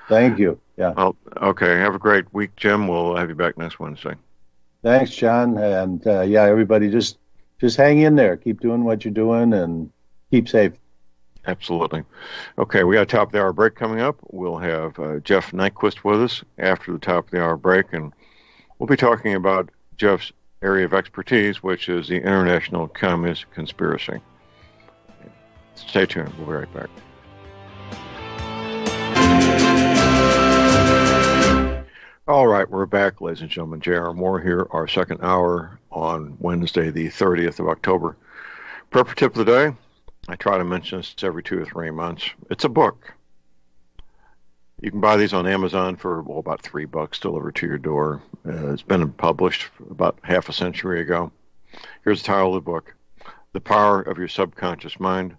Thank you. Yeah. Well, okay. Have a great week, Jim. We'll have you back next Wednesday. Thanks, John. And everybody just hang in there. Keep doing what you're doing and keep safe. Absolutely. Okay, we got a top of the hour break coming up. We'll have Jeff Nyquist with us after the top of the hour break, and we'll be talking about Jeff's area of expertise, which is the international communist conspiracy. Stay tuned. We'll be right back. All right, we're back, ladies and gentlemen. J.R. Moore here, our second hour on Wednesday, the 30th of October. Prepper tip of the day. I try to mention this every 2 or 3 months. It's a book. You can buy these on Amazon for about $3 delivered to your door. It's been published about half a century ago. Here's the title of the book: The Power of Your Subconscious Mind.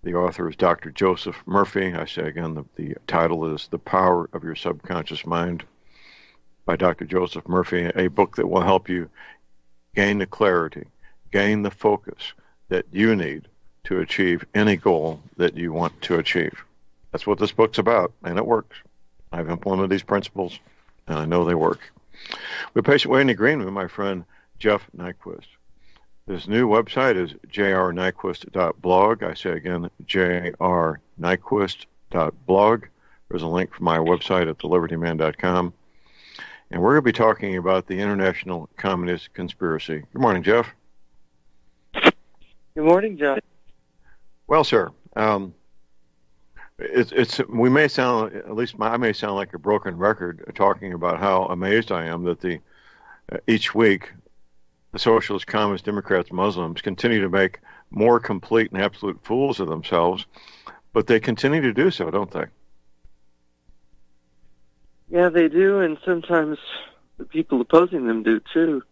The author is Dr. Joseph Murphy. I say again, the title is The Power of Your Subconscious Mind by Dr. Joseph Murphy, a book that will help you gain the clarity, gain the focus that you need to achieve any goal that you want to achieve. That's what this book's about, and it works. I've implemented these principles, and I know they work. We're patiently in agreement with my friend Jeff Nyquist. His new website is jrnyquist.blog. I say again, jrnyquist.blog. There's a link for my website at thelibertyman.com. And we're going to be talking about the international communist conspiracy. Good morning, Jeff. Good morning, John. Well, sir, we may sound, at least I may sound like a broken record talking about how amazed I am that the each week, the socialists, communists, Democrats, Muslims continue to make more complete and absolute fools of themselves, but they continue to do so, don't they? Yeah, they do, and sometimes the people opposing them do too.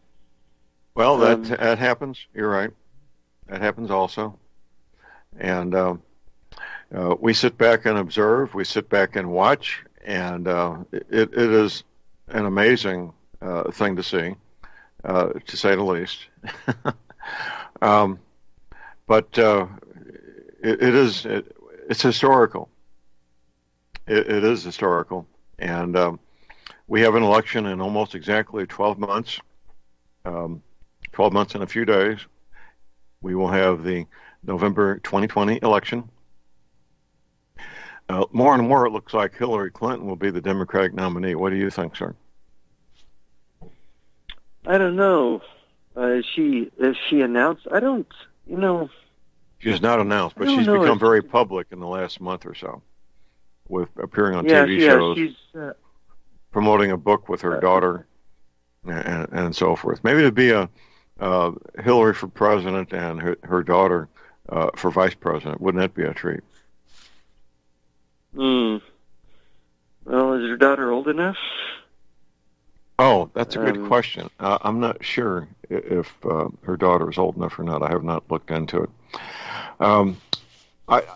Well, that happens. You're right. That happens also. And we sit back and observe. We sit back and watch, and it is an amazing thing to see, to say the least. But it's historical. It is historical, and we have an election in almost exactly 12 months. 12 months and a few days. We will have the November 2020 election. More and more, it looks like Hillary Clinton will be the Democratic nominee. What do you think, sir? I don't know. Is she announced? I don't. She's not announced, but she's become very public in the last month or so, with appearing on TV shows, she's promoting a book with her daughter, and so forth. Maybe to be a Hillary for president and her daughter for vice president. Wouldn't that be a treat? Well, is your daughter old enough? Oh, that's a good question. I'm not sure if her daughter is old enough or not. I have not looked into it.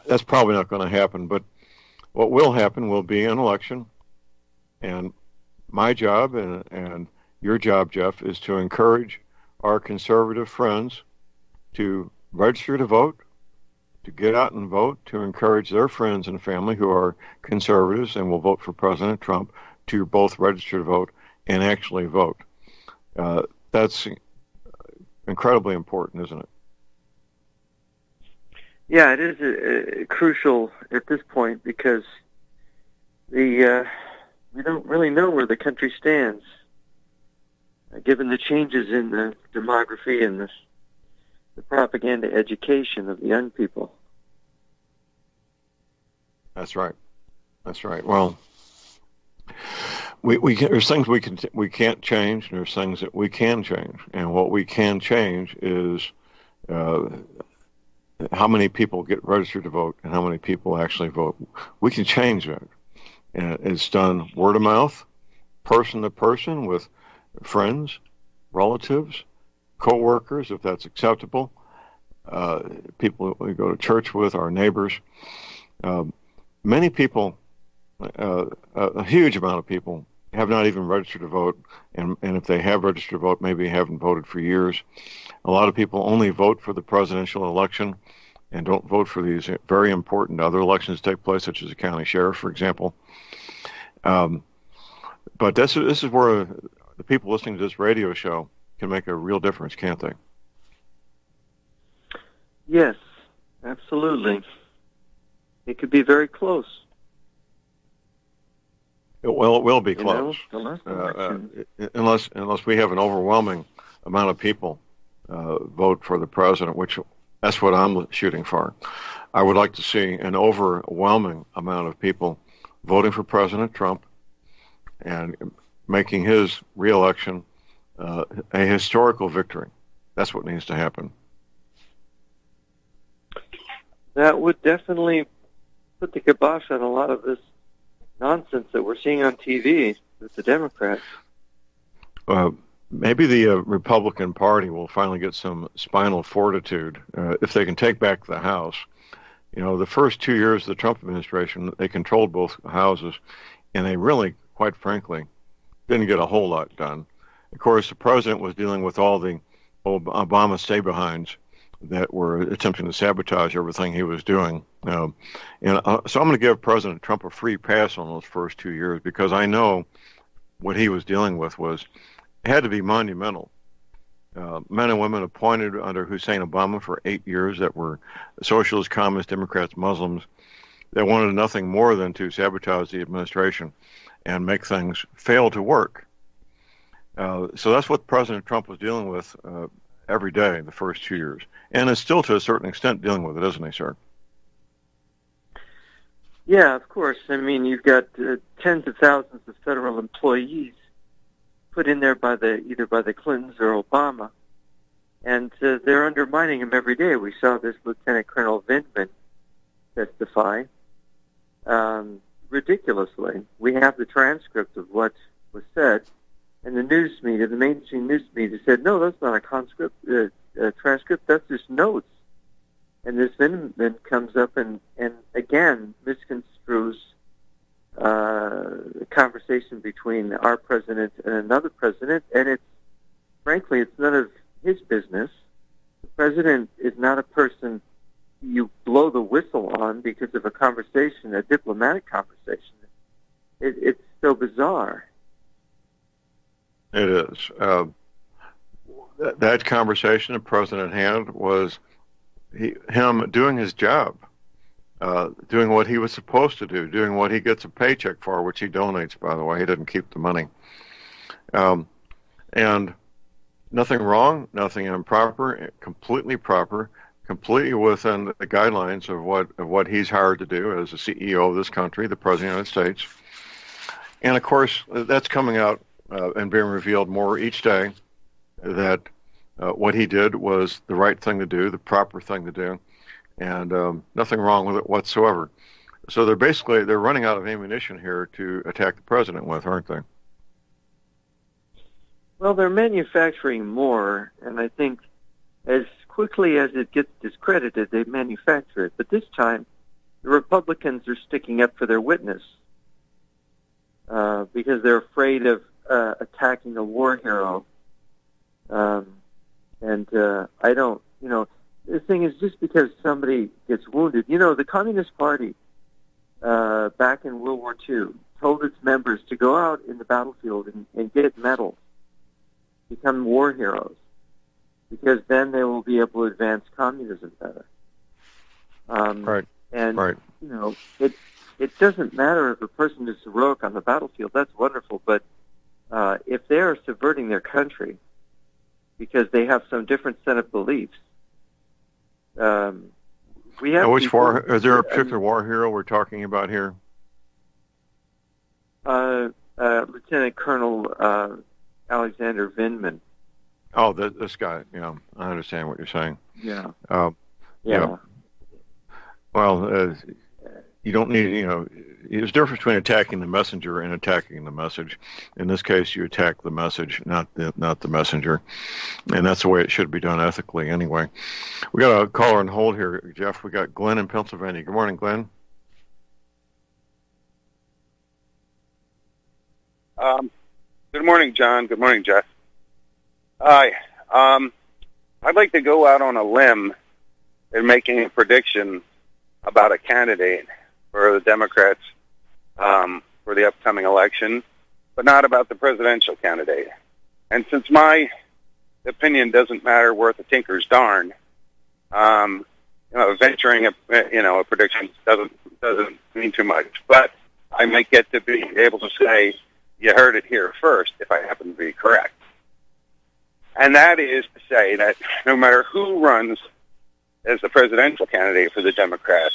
That's probably not going to happen, but what will happen will be an election, and my job and your job, Jeff, is to encourage our conservative friends to register to vote, to get out and vote, to encourage their friends and family who are conservatives and will vote for President Trump to both register to vote and actually vote. That's incredibly important, isn't it? Yeah, it is crucial at this point because we don't really know where the country stands, given the changes in the demography and the propaganda education of the young people. That's right. That's right. Well, there's things we can't change, and there's things that we can change. And what we can change is how many people get registered to vote and how many people actually vote. We can change that. And it's done word of mouth, person to person, with friends, relatives, co-workers, if that's acceptable, people that we go to church with, our neighbors. Many people, a huge amount of people, have not even registered to vote, and if they have registered to vote, maybe haven't voted for years. A lot of people only vote for the presidential election and don't vote for these very important other elections that take place, such as the county sheriff, for example. But this is where the people listening to this radio show can make a real difference, can't they? Yes, absolutely. It could be very close. Well, it will be close, unless we have an overwhelming amount of people vote for the president, which that's what I'm shooting for. I would like to see an overwhelming amount of people voting for President Trump and making his reelection a historical victory. That's what needs to happen. That would definitely put the kibosh on a lot of this nonsense that we're seeing on TV with the Democrats. Maybe the Republican Party will finally get some spinal fortitude if they can take back the House. You know, the first 2 years of the Trump administration, they controlled both houses, and they really, quite frankly, didn't get a whole lot done. Of course, the president was dealing with all the Obama stay-behinds that were attempting to sabotage everything he was doing. So I'm going to give President Trump a free pass on those first 2 years, because I know what he was dealing with had to be monumental. Men and women appointed under Hussein Obama for 8 years that were socialists, communists, Democrats, Muslims, that wanted nothing more than to sabotage the administration and make things fail to work. So that's what President Trump was dealing with every day the first 2 years, and is still to a certain extent dealing with it, isn't he, sir? Yeah, of course. I mean, you've got tens of thousands of federal employees put in there by either by the Clintons or Obama, and they're undermining him every day. We saw this Lieutenant Colonel Vindman testify ridiculously. We have the transcript of what was said, and the news media, the mainstream news media, said, "No, that's not a transcript. That's just notes." And this Vindman comes up and again misconstrues a conversation between our president and another president, and frankly, it's none of his business. The president is not a person you blow the whistle on because of a conversation, a diplomatic conversation. It's so bizarre. It is. That conversation the president had was him doing his job. Doing what he was supposed to do, doing what he gets a paycheck for, which he donates, by the way. He didn't keep the money. And nothing wrong, nothing improper, completely proper, completely within the guidelines of what he's hired to do as the CEO of this country, the President of the United States. And, of course, that's coming out and being revealed more each day, that what he did was the right thing to do, the proper thing to do. And nothing wrong with it whatsoever. So they're running out of ammunition here to attack the president with, aren't they? Well, they're manufacturing more, and I think as quickly as it gets discredited, they manufacture it. But this time, the Republicans are sticking up for their witness because they're afraid of attacking a war hero. I don't, the thing is, just because somebody gets wounded, the Communist Party back in World War II told its members to go out in the battlefield and get medals, become war heroes, because then they will be able to advance communism better. Right. And, right. It doesn't matter if a person is heroic on the battlefield. That's wonderful. But if they are subverting their country because they have some different set of beliefs, we have. Is there a particular war hero we're talking about here? Lieutenant Colonel Alexander Vindman. Oh, this guy. Yeah, I understand what you're saying. Yeah. Yeah. Well, you don't need. There's a difference between attacking the messenger and attacking the message. In this case, you attack the message, not the messenger, and that's the way it should be done ethically. Anyway, we got a caller on hold here, Jeff. We got Glenn in Pennsylvania. Good morning, Glenn. Good morning, John. Good morning, Jeff. Hi. I'd like to go out on a limb in making a prediction about a candidate for the Democrats for the upcoming election, but not about the presidential candidate. And since my opinion doesn't matter worth a tinker's darn, venturing a prediction doesn't mean too much. But I might get to be able to say, you heard it here first, if I happen to be correct. And that is to say that no matter who runs as the presidential candidate for the Democrats,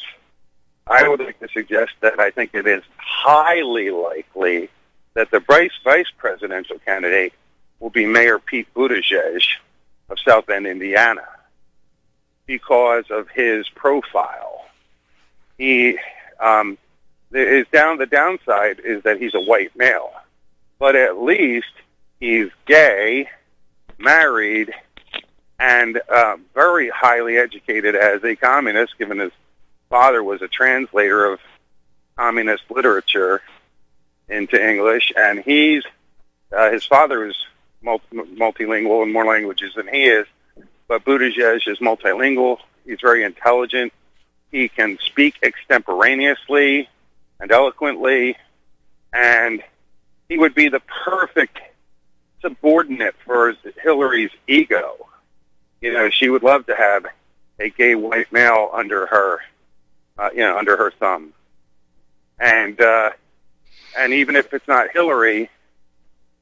I would like to suggest that I think it is highly likely that the vice presidential candidate will be Mayor Pete Buttigieg of South Bend, Indiana, because of his profile. The downside is that he's a white male, but at least he's gay, married, and very highly educated as a communist, given his father was a translator of communist literature into English, and his father is multilingual in more languages than he is, but Buttigieg is multilingual. He's very intelligent. He can speak extemporaneously and eloquently, and he would be the perfect subordinate for Hillary's ego. She would love to have a gay white male under her thumb. And even if it's not Hillary,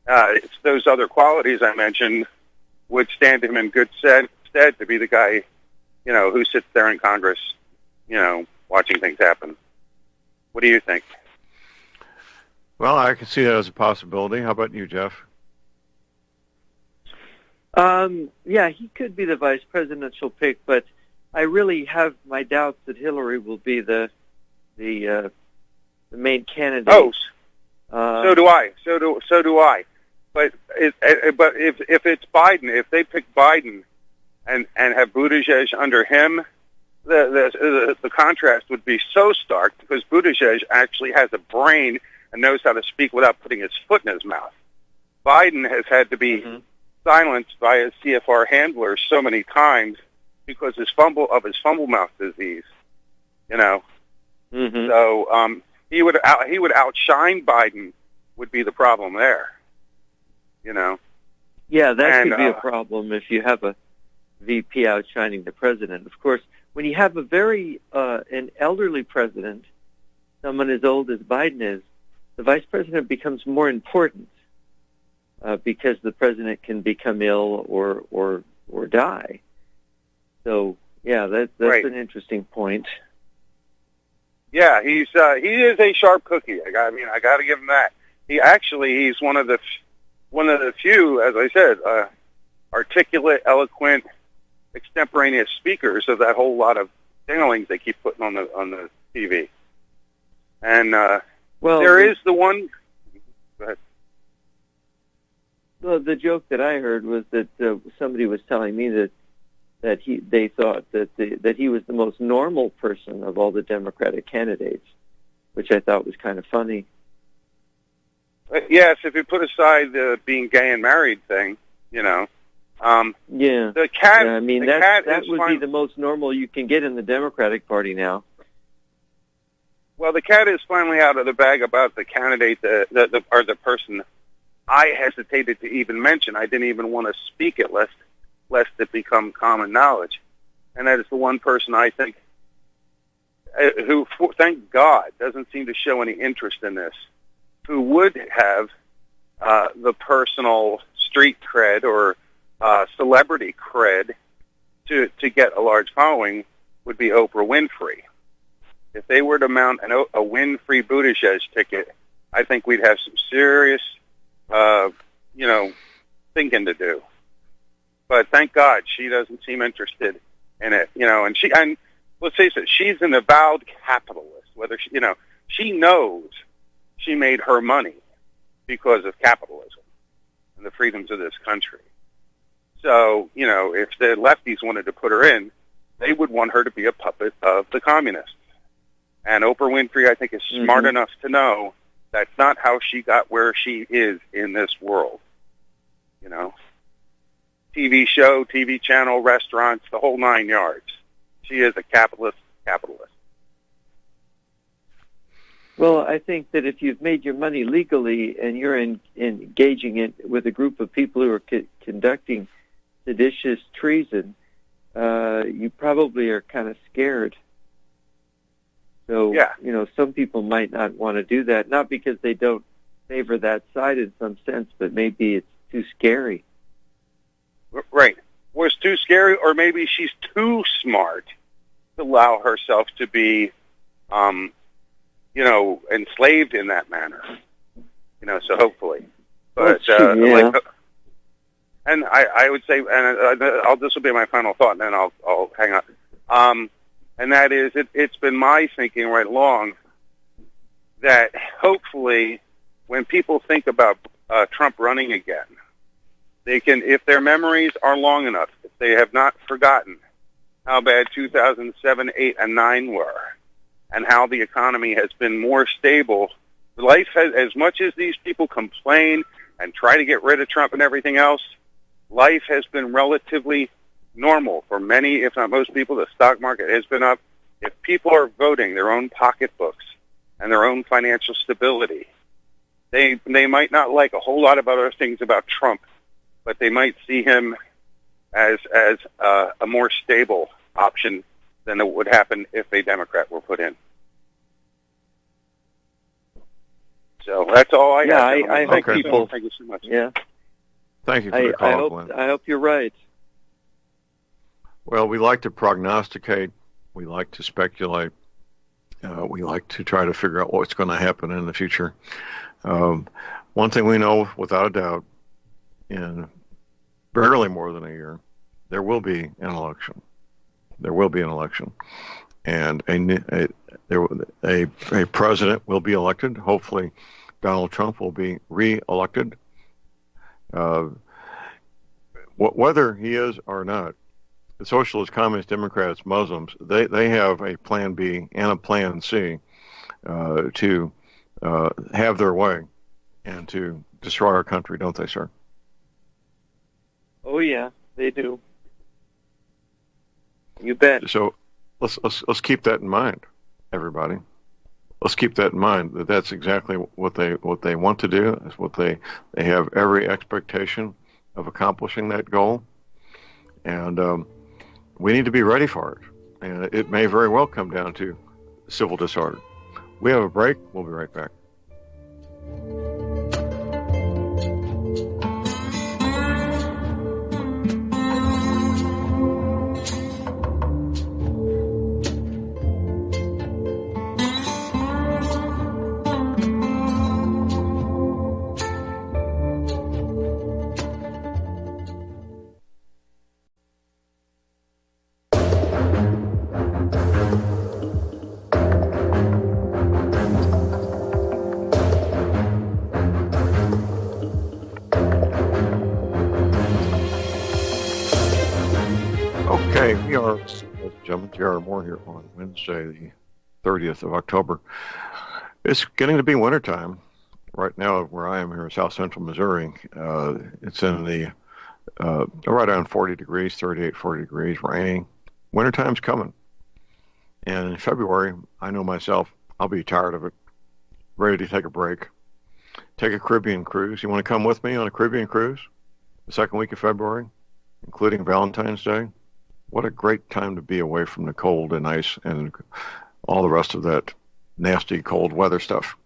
it's those other qualities I mentioned would stand him in good stead to be the guy, who sits there in Congress, watching things happen. What do you think? Well, I can see that as a possibility. How about you, Jeff? Yeah, he could be the vice presidential pick, but I really have my doubts that Hillary will be the main candidate. Oh, so do I. So do I. But if it's Biden, if they pick Biden and have Buttigieg under him, the contrast would be so stark because Buttigieg actually has a brain and knows how to speak without putting his foot in his mouth. Biden has had to be silenced by his CFR handlers so many times because his fumble mouth disease. So he would outshine Biden. Would be the problem there. Yeah, that could be a problem if you have a VP outshining the president. Of course, when you have a very an elderly president, someone as old as Biden is, the vice president becomes more important because the president can become ill or die. So yeah, that's right. An interesting point. Yeah, he is a sharp cookie. I got to give him that. He's one of the few, as I said, articulate, eloquent, extemporaneous speakers of that whole lot of dinglings they keep putting on the TV. And there is the one. Go ahead. Well, the joke that I heard was that somebody was telling me that they thought that he was the most normal person of all the Democratic candidates, which I thought was kind of funny. Yes, if you put aside the being gay and married thing, yeah. The cat. Yeah, I mean, that would be the most normal you can get in the Democratic Party now. Well, the cat is finally out of the bag about the candidate, or the person I hesitated to even mention. I didn't even want to speak it lest it become common knowledge. And that is the one person I think who, thank God, doesn't seem to show any interest in this, who would have the personal street cred or celebrity cred to get a large following would be Oprah Winfrey. If they were to mount a Winfrey Buttigieg ticket, I think we'd have some serious, thinking to do. But thank God she doesn't seem interested in it, and let's face it, she's an avowed capitalist. Whether she knows she made her money because of capitalism and the freedoms of this country. So, if the lefties wanted to put her in, they would want her to be a puppet of the communists. And Oprah Winfrey, I think, is smart enough to know that's not how she got where she is in this world. TV show, TV channel, restaurants, the whole 9 yards. She is a capitalist. Well, I think that if you've made your money legally and you're engaging it with a group of people who are conducting seditious treason, you probably are kind of scared. So, some people might not want to do that, not because they don't favor that side in some sense, but maybe it's too scary. Right. Or it's too scary, or maybe she's too smart to allow herself to be, enslaved in that manner. So hopefully. But, and I would say, and this will be my final thought, and then I'll hang up. And that is, it's been my thinking right along that hopefully when people think about Trump running again, they can, if their memories are long enough, if they have not forgotten how bad 2007, 8, and 9 were, and how the economy has been more stable, life has, as much as these people complain and try to get rid of Trump and everything else, life has been relatively normal for many, if not most people. The stock market has been up. If people are voting their own pocketbooks and their own financial stability, they might not like a whole lot of other things about Trump, but they might see him as a more stable option than it would happen if a Democrat were put in. So that's all I have. I hope people. Thank you so much. Yeah. Thank you for the call, Glenn. I hope you're right. Well, we like to prognosticate. We like to speculate. We like to try to figure out what's going to happen in the future. One thing we know without a doubt, in barely more than a year, there will be an election. There will be an election, and a president will be elected. Hopefully, Donald Trump will be re-elected. Whether he is or not, the Socialists, Communists, Democrats, Muslims, they have a plan B and a plan C to have their way and to destroy our country, don't they, sir? Oh yeah, they do. You bet. So let's keep that in mind, everybody. Let's keep that in mind. That's exactly what they want to do. Is what they have every expectation of accomplishing that goal, and we need to be ready for it. And it may very well come down to civil disorder. We have a break. We'll be right back. Okay, we are, ladies and gentlemen, J.R. Moore here on Wednesday, the 30th of October. It's getting to be wintertime. Right now, where I am here in South Central Missouri, it's in the right around 40 degrees, 38, 40 degrees, raining. Wintertime's coming. And in February, I know myself, I'll be tired of it, ready to take a break, take a Caribbean cruise. You want to come with me on a Caribbean cruise the second week of February, including Valentine's Day? What a great time to be away from the cold and ice and all the rest of that nasty cold weather stuff.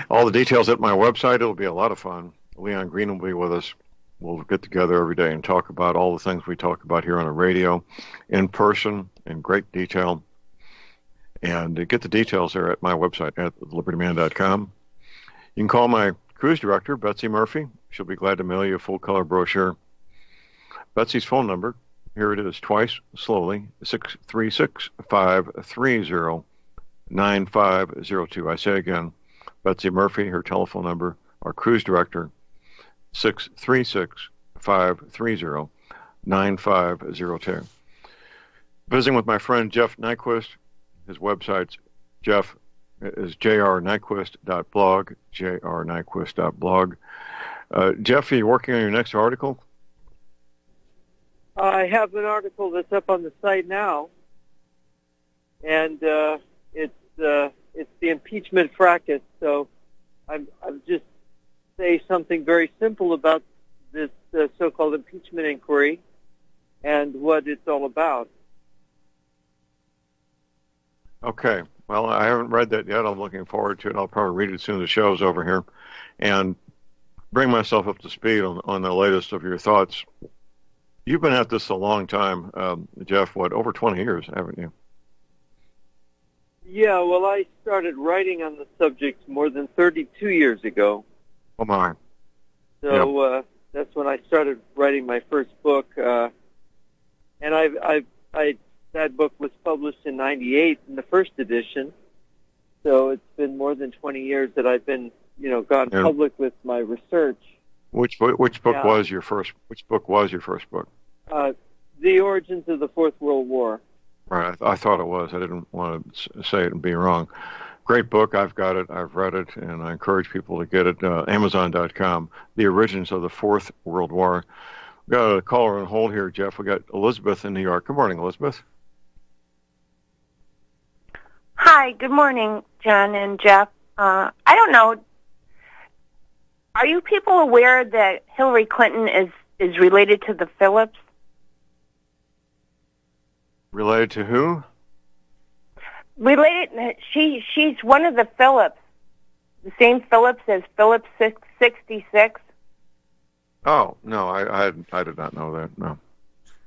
All the details at my website. It'll be a lot of fun. Leon Green will be with us. We'll get together every day and talk about all the things we talk about here on the radio, in person, in great detail. And get the details there at my website at libertyman.com. You can call my cruise director, Betsy Murphy. She'll be glad to mail you a full-color brochure. Betsy's phone number, here it is twice, slowly, 636-530-9502. I say again, Betsy Murphy, her telephone number, our cruise director, 636-530-9502. Visiting with my friend Jeff Nyquist. His website's Jeff is jrnyquist.blog, jrnyquist.blog. Jeff, are you working on your next article? I have an article that's up on the site now, and it's the impeachment fracas. So I'll just say something very simple about this so-called impeachment inquiry and what it's all about. Okay. Well, I haven't read that yet. I'm looking forward to it. I'll probably read it as soon as the show's over here and bring myself up to speed on the latest of your thoughts. You've been at this a long time, Jeff, over 20 years, haven't you? Yeah, well, I started writing on the subject more than 32 years ago. Oh, my. So that's when I started writing my first book. And that book was published in 98 in the first edition. So it's been more than 20 years that I've been, gone public with my research. Which book was your first? Which book was your first book? The Origins of the Fourth World War. Right, I thought it was. I didn't want to say it and be wrong. Great book. I've got it. I've read it, and I encourage people to get it. Amazon.com. The Origins of the Fourth World War. We've got a caller on hold here, Jeff. We got Elizabeth in New York. Good morning, Elizabeth. Hi. Good morning, John and Jeff. I don't know. Are you people aware that Hillary Clinton is related to the Phillips? Related to who? Related. She's one of the Phillips. The same Phillips as Phillips 66. Oh no, I did not know that. No.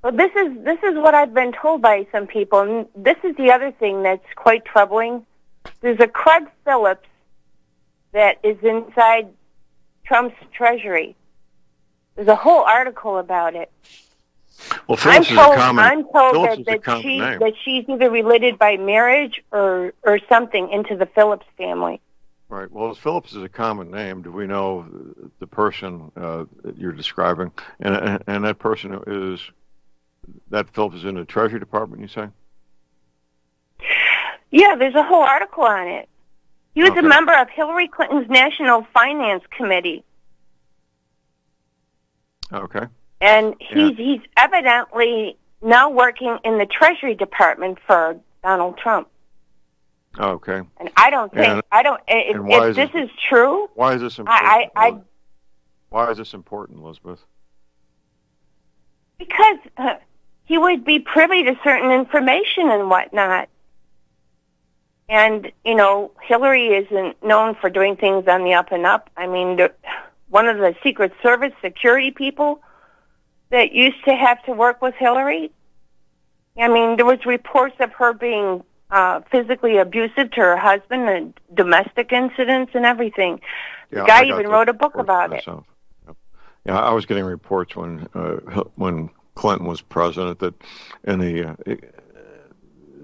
Well, this is what I've been told by some people, and this is the other thing that's quite troubling. There's a Craig Phillips that is inside Trump's treasury, There's a whole article about it. Well, Phillips is a common. I'm told Phillips that she's either related by marriage or something into the Phillips family. Right. Well, Phillips is a common name. Do we know the person that you're describing? And that person Phillips is in the Treasury Department, you say? Yeah, there's a whole article on it. He was a member of Hillary Clinton's National Finance Committee. Okay. And he's evidently now working in the Treasury Department for Donald Trump. Okay. And if this is true... Why is this important? Why is this important, Elizabeth? Because he would be privy to certain information and whatnot. And, Hillary isn't known for doing things on the up and up. I mean, one of the Secret Service security people that used to have to work with Hillary, I mean, there was reports of her being physically abusive to her husband and domestic incidents and everything. Yeah, the guy even wrote a book about it. Yeah, I was getting reports when Clinton was president that in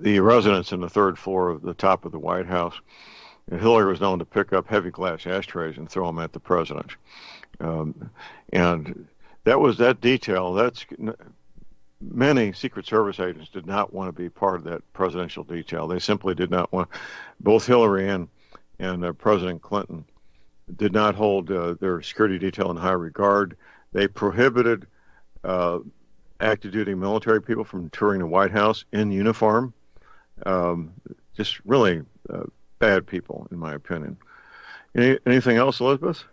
the residence in the third floor of the top of the White House, Hillary was known to pick up heavy glass ashtrays and throw them at the president. And that detail. Many Secret Service agents did not want to be part of that presidential detail. They simply did not want. Both Hillary and President Clinton did not hold their security detail in high regard. They prohibited active duty military people from touring the White House in uniform. Just really bad people, in my opinion. Anything else, Elizabeth?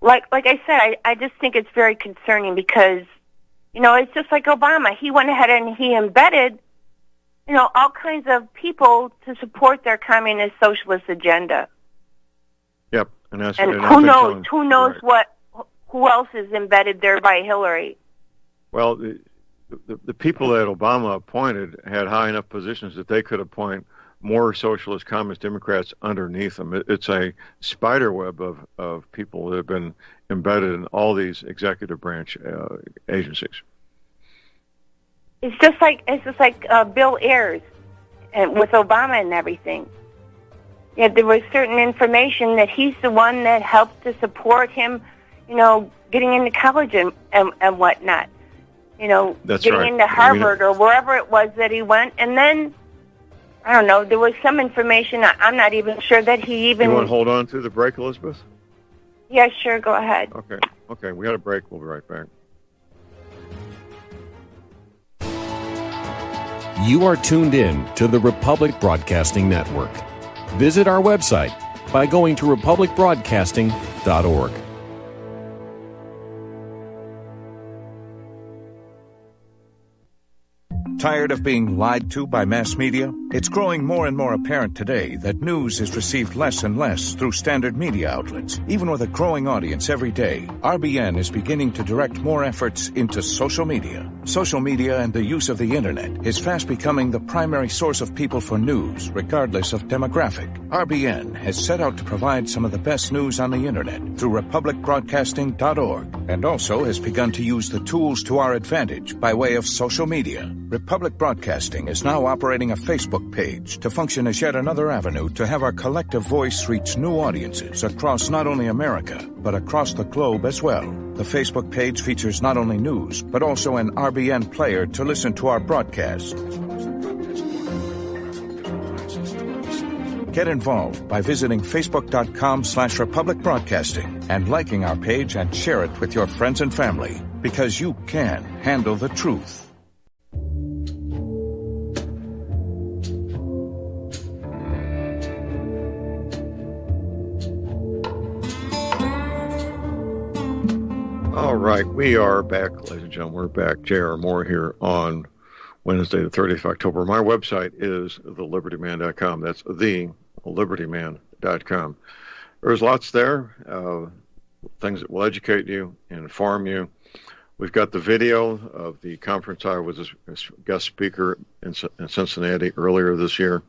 Like I said, I just think it's very concerning because, it's just like Obama. He went ahead and he embedded, all kinds of people to support their communist socialist agenda. Yep, and who knows who else is embedded there by Hillary? Well, the people that Obama appointed had high enough positions that they could appoint more socialist communist Democrats underneath them. It's a spider web of people that have been embedded in all these executive branch agencies. It's just like Bill Ayers and with Obama and everything. Yeah, there was certain information that he's the one that helped to support him, getting into college and whatnot. That's getting right. into Harvard or wherever it was that he went. And then, I don't know, there was some information, I'm not even sure that he even... You want to hold on to the break, Elizabeth? Yeah, sure, go ahead. Okay, we got a break. We'll be right back. You are tuned in to the Republic Broadcasting Network. Visit our website by going to republicbroadcasting.org. Tired of being lied to by mass media? It's growing more and more apparent today that news is received less and less through standard media outlets. Even with a growing audience every day, RBN is beginning to direct more efforts into social media. Social media and the use of the internet is fast becoming the primary source of people for news, regardless of demographic. RBN has set out to provide some of the best news on the internet through republicbroadcasting.org, and also has begun to use the tools to our advantage by way of social media. Republic Broadcasting is now operating a Facebook page to function as yet another avenue to have our collective voice reach new audiences across not only America, but across the globe as well. The Facebook page features not only news, but also an RBN player to listen to our broadcasts. Get involved by visiting facebook.com/Republic Broadcasting and liking our page and share it with your friends and family, because you can handle the truth. All right, we are back, ladies and gentlemen. We're back. J.R. Moore here on Wednesday, the 30th of October. My website is thelibertyman.com. That's thelibertyman.com. There's lots there, things that will educate you and inform you. We've got the video of the conference I was a guest speaker in Cincinnati earlier this year,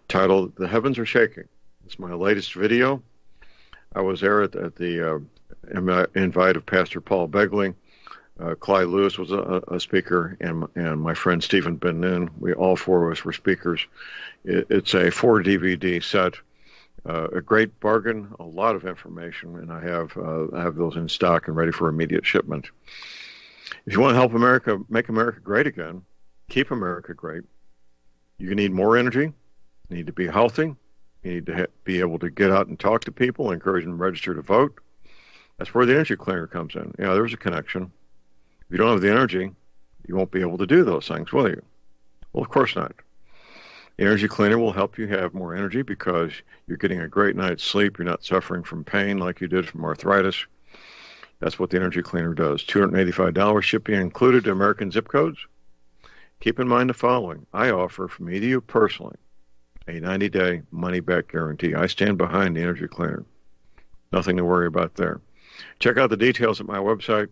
titled "The Heavens Are Shaking." It's my latest video. I was there at the invite of Pastor Paul Begley. Clyde Lewis was a speaker, and my friend Stephen Ben Noon. We all four of us were speakers. It's a 4 DVD set, a great bargain, a lot of information, and I have those in stock and ready for immediate shipment. If you want to help America make America great again, keep America great, you need more energy. You need to be healthy. You need to be able to get out and talk to people, encourage them to register to vote. That's where the energy cleaner comes in. Yeah, there's a connection. If you don't have the energy, you won't be able to do those things, will you? Well, of course not. The energy cleaner will help you have more energy because you're getting a great night's sleep. You're not suffering from pain like you did from arthritis. That's what the energy cleaner does. $285 shipping included to American zip codes. Keep in mind the following. I offer, from me to you personally, a 90-day money-back guarantee. I stand behind the energy cleaner. Nothing to worry about there. Check out the details at my website.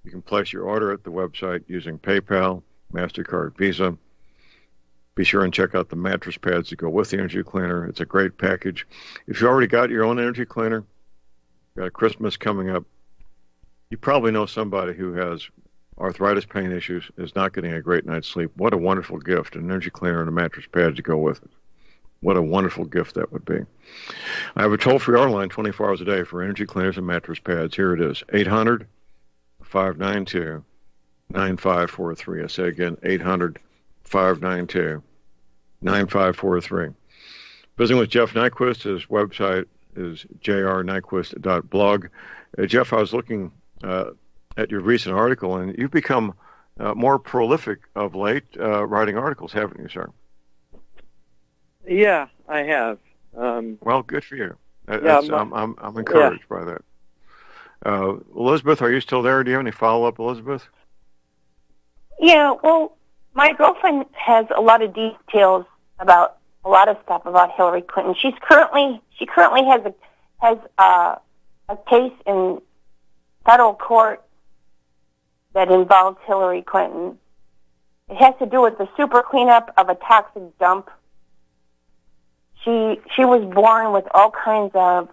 You can place your order at the website using PayPal, MasterCard, Visa. Be sure and check out the mattress pads that go with the energy cleaner. It's a great package. If you already got your own energy cleaner, got a Christmas coming up, you probably know somebody who has arthritis pain issues, is not getting a great night's sleep. What a wonderful gift, an energy cleaner and a mattress pad to go with it. What a wonderful gift that would be. I have a toll-free order line 24 hours a day for energy cleaners and mattress pads. Here it is, 800-592-9543. I say again, 800-592-9543. Visiting with Jeff Nyquist. His website is jrnyquist.blog. Jeff, I was looking at your recent article, and you've become more prolific of late writing articles, haven't you, sir? Yeah, I have. Well, good for you. I'm encouraged by that. Elizabeth, are you still there? Do you have any follow-up, Elizabeth? Yeah, well, my girlfriend has a lot of details about a lot of stuff about Hillary Clinton. She currently has a case in federal court that involves Hillary Clinton. It has to do with the super cleanup of a toxic dump. She was born with all kinds of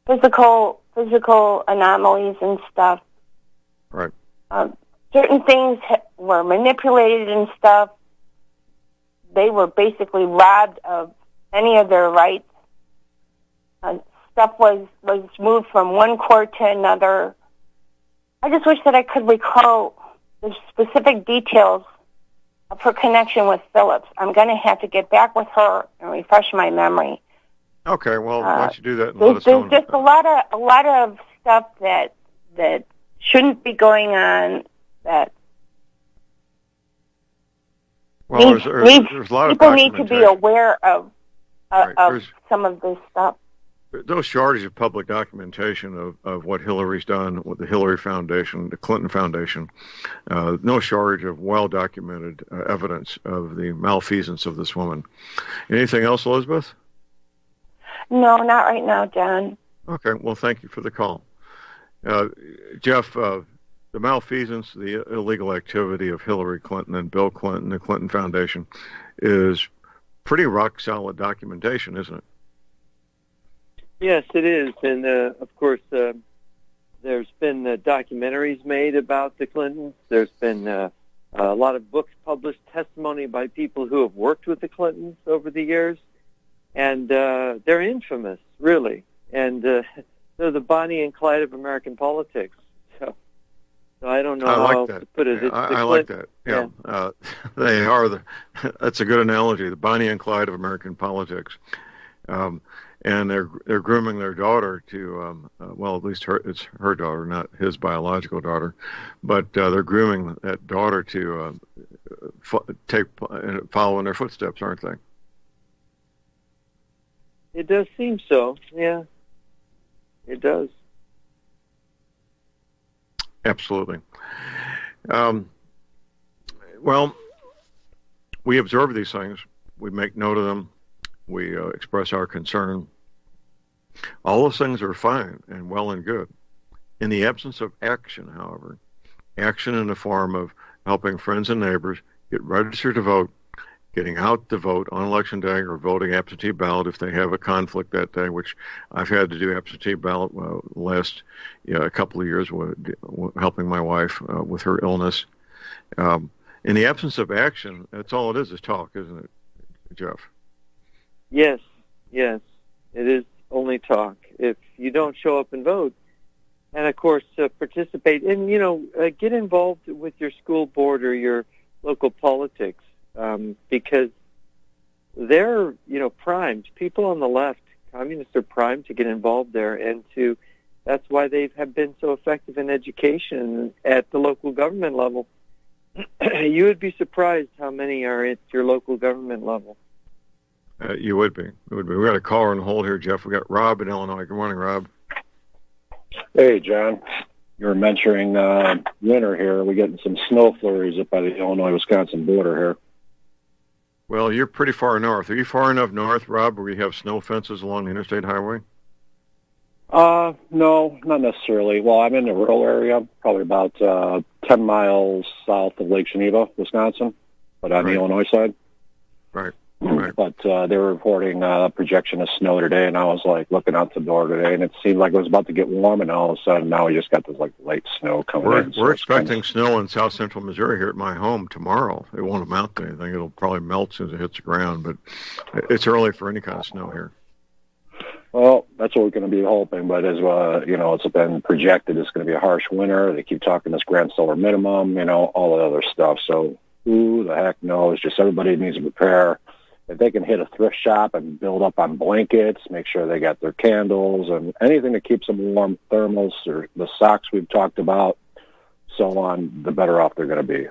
physical anomalies and stuff. Right. Certain things were manipulated and stuff. They were basically robbed of any of their rights. Stuff was moved from one court to another. I just wish that I could recall the specific details of her connection with Phillips. I'm going to have to get back with her and refresh my memory. Okay, well, why don't you do that and let us know. There's just a lot of stuff that shouldn't be going on. That there's a lot of people need to be aware of some of this stuff. No shortage of public documentation of what Hillary's done with the Hillary Foundation, the Clinton Foundation. No shortage of well-documented evidence of the malfeasance of this woman. Anything else, Elizabeth? No, not right now, John. Okay, well, thank you for the call. Jeff, the malfeasance, the illegal activity of Hillary Clinton and Bill Clinton, the Clinton Foundation, is pretty rock-solid documentation, isn't it? Yes, it is. And, of course, there's been documentaries made about the Clintons. There's been a lot of books published, testimony by people who have worked with the Clintons over the years. And they're infamous, really. And they're the Bonnie and Clyde of American politics. So I don't know how else to put it. Yeah, I like that. Yeah. They are that's a good analogy, the Bonnie and Clyde of American politics. And they're grooming their daughter to, well, at least it's her daughter, not his biological daughter, but they're grooming that daughter to follow in their footsteps, aren't they? It does seem so, yeah. It does. Absolutely. Well, we observe these things. We make note of them. We express our concern. All those things are fine and well and good. In the absence of action, however, action in the form of helping friends and neighbors get registered to vote getting out to vote on Election Day or voting absentee ballot if they have a conflict that day, which I've had to do absentee ballot last a couple of years helping my wife with her illness. In the absence of action, that's all it is talk, isn't it, Jeff? Yes, it is only talk. If you don't show up and vote, and of course participate, and get involved with your school board or your local politics, because they're primed. People on the left, communists, are primed to get involved there, and that's why they have been so effective in education at the local government level. You would be surprised how many are at your local government level. You would be. We got a caller on hold here, Jeff. We got Rob in Illinois. Good morning, Rob. Hey, John. You were mentioning winter here. We're getting some snow flurries up by the Illinois-Wisconsin border here. Well, you're pretty far north. Are you far enough north, Rob, where you have snow fences along the interstate highway? No, not necessarily. Well, I'm in the rural area, probably about 10 miles south of Lake Geneva, Wisconsin, but on the Illinois side. Right. But they were reporting a projection of snow today, and I was looking out the door today, and it seemed like it was about to get warm, and all of a sudden now we just got this late snow coming in. We're expecting snow in south central Missouri here at my home tomorrow. It won't amount to anything. It'll probably melt as soon as it hits the ground, but it's early for any kind of snow here. Well, that's what we're going to be hoping, but as it's been projected, it's going to be a harsh winter. They keep talking this grand solar minimum, all the other stuff. So who the heck knows? Just everybody needs to prepare. If they can hit a thrift shop and build up on blankets, make sure they got their candles and anything that keeps them warm, thermals or the socks we've talked about, so on, the better off they're going to be.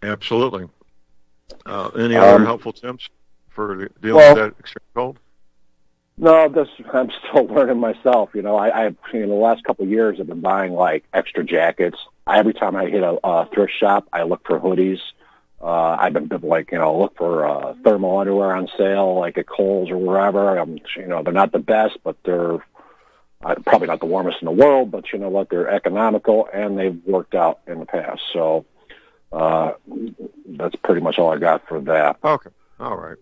Absolutely. Any other helpful tips for dealing with that extreme cold? No, I'm still learning myself. I in the last couple of years, I've been buying extra jackets. Every time I hit a thrift shop, I look for hoodies. I've been look for thermal underwear on sale, at Kohl's or wherever. They're not the best, but they're probably not the warmest in the world. But you know what? They're economical and they've worked out in the past. So that's pretty much all I got for that. Okay, all right.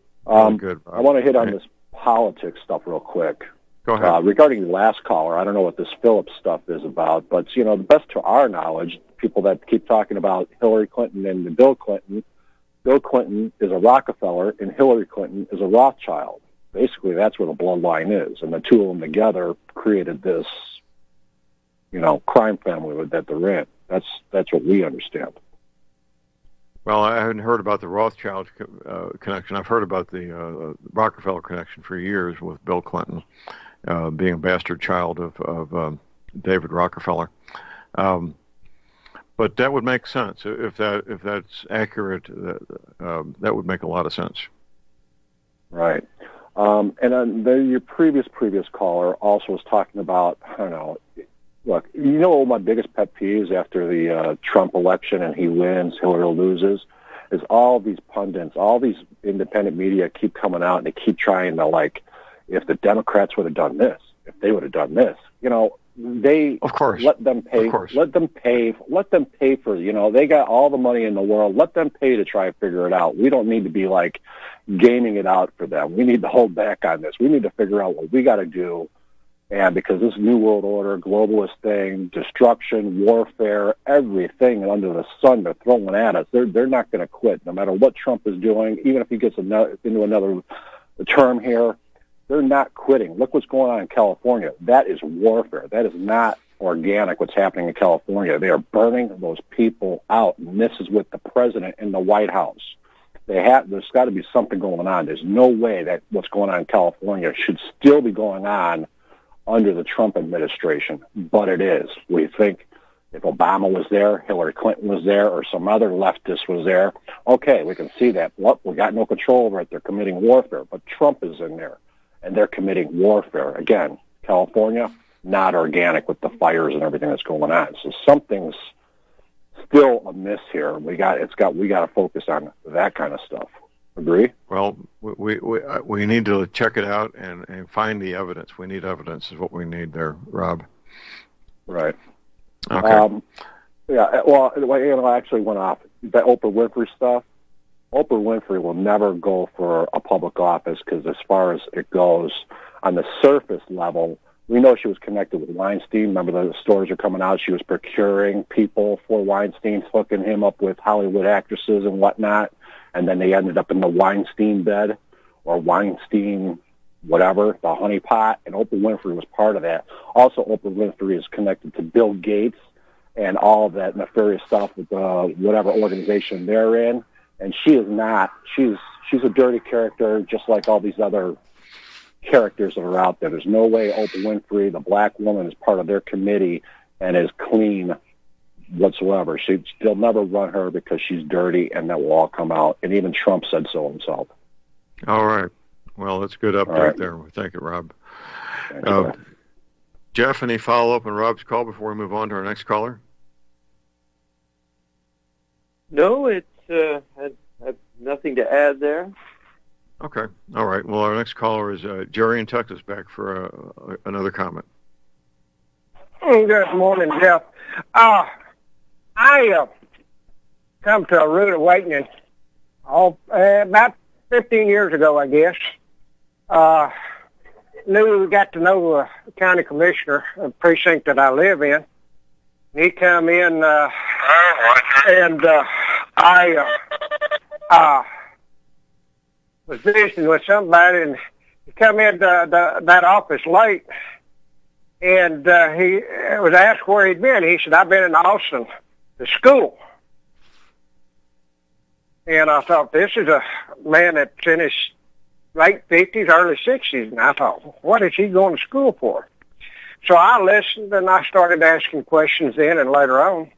Good. I want to hit on this politics stuff real quick. Go ahead. Regarding the last caller, I don't know what this Phillips stuff is about, but the best to our knowledge, people that keep talking about Hillary Clinton and Bill Clinton is a Rockefeller and Hillary Clinton is a Rothschild. Basically, that's where the bloodline is, and the two of them together created this, crime family that they're in. That's what we understand. Well, I hadn't heard about the Rothschild connection. I've heard about the Rockefeller connection for years with Bill Clinton being a bastard child of David Rockefeller. But that would make sense if that's accurate. That would make a lot of sense. Right. And then your previous caller also was talking about, I don't know. Look, my biggest pet peeves after the Trump election and he wins, Hillary loses, is all these pundits, all these independent media keep coming out and they keep trying to if the Democrats would have done this, if they would have done this, they of course let them pay for, they got all the money in the world. Let them pay to try to figure it out. We don't need to be gaming it out for them. We need to hold back on this. We need to figure out what we got to do. And because this New World Order, globalist thing, destruction, warfare, everything under the sun they're throwing at us, they're not going to quit no matter what Trump is doing. Even if he gets into another term here, they're not quitting. Look what's going on in California. That is warfare. That is not organic what's happening in California. They are burning those people out, and this is with the president in the White House. There's got to be something going on. There's no way that what's going on in California should still be going on under the Trump administration, but it is. We think if Obama was there, Hillary Clinton was there, or some other leftist was there, okay, we can see that. Well, we got no control over it. They're committing warfare, but Trump is in there, and they're committing warfare. Again, California, not organic with the fires and everything that's going on. So something's still amiss here. We got to focus on that kind of stuff. Agree? Well, we need to check it out and find the evidence. We need evidence is what we need there, Rob. Right. Okay. Yeah, well, I actually went off. The Oprah Winfrey stuff, Oprah Winfrey will never go for a public office because as far as it goes, on the surface level, we know she was connected with Weinstein. Remember, the stories are coming out. She was procuring people for Weinstein, hooking him up with Hollywood actresses and whatnot, and then they ended up in the Weinstein bed or Weinstein whatever, the honeypot, and Oprah Winfrey was part of that. Also, Oprah Winfrey is connected to Bill Gates and all of that nefarious stuff with whatever organization they're in. And she is not. She's a dirty character, just like all these other characters that are out there. There's no way Oprah Winfrey, the black woman, is part of their committee and is clean whatsoever. They'll never run her because she's dirty, and that will all come out. And even Trump said so himself. All right. Well, that's a good update there. Thank you, Rob. Jeff, any follow-up on Rob's call before we move on to our next caller? No, it's I've nothing to add there. Okay. All right. Well, our next caller is Jerry in Texas, back for another comment. Good morning, Jeff. I come to a rude awakening about 15 years ago, I guess. Got to know the county commissioner of the precinct that I live in. He come in, and I was visiting with somebody, and he come in that office late, and he was asked where he'd been. He said, "I've been in Austin to school." And I thought, this is a man that's in his late 50s, early 60s. And I thought, what is he going to school for? So I listened, and I started asking questions then and later on.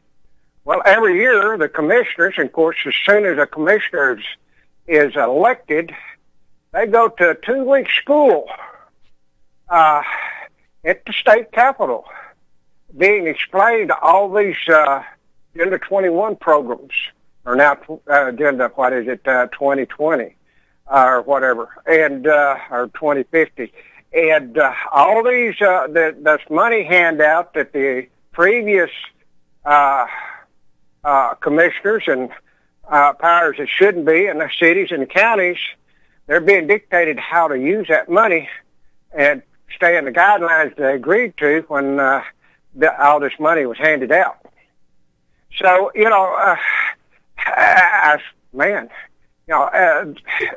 Well, every year, the commissioners, and of course, as soon as a commissioner is elected, they go to a 2-week school at the state capitol, being explained all these Agenda 21 programs, or now Agenda, 2020, or whatever, and or 2050. And all these, this money handout that the previous commissioners and powers that shouldn't be in the cities and the counties, they're being dictated how to use that money and stay in the guidelines they agreed to when all this money was handed out. So,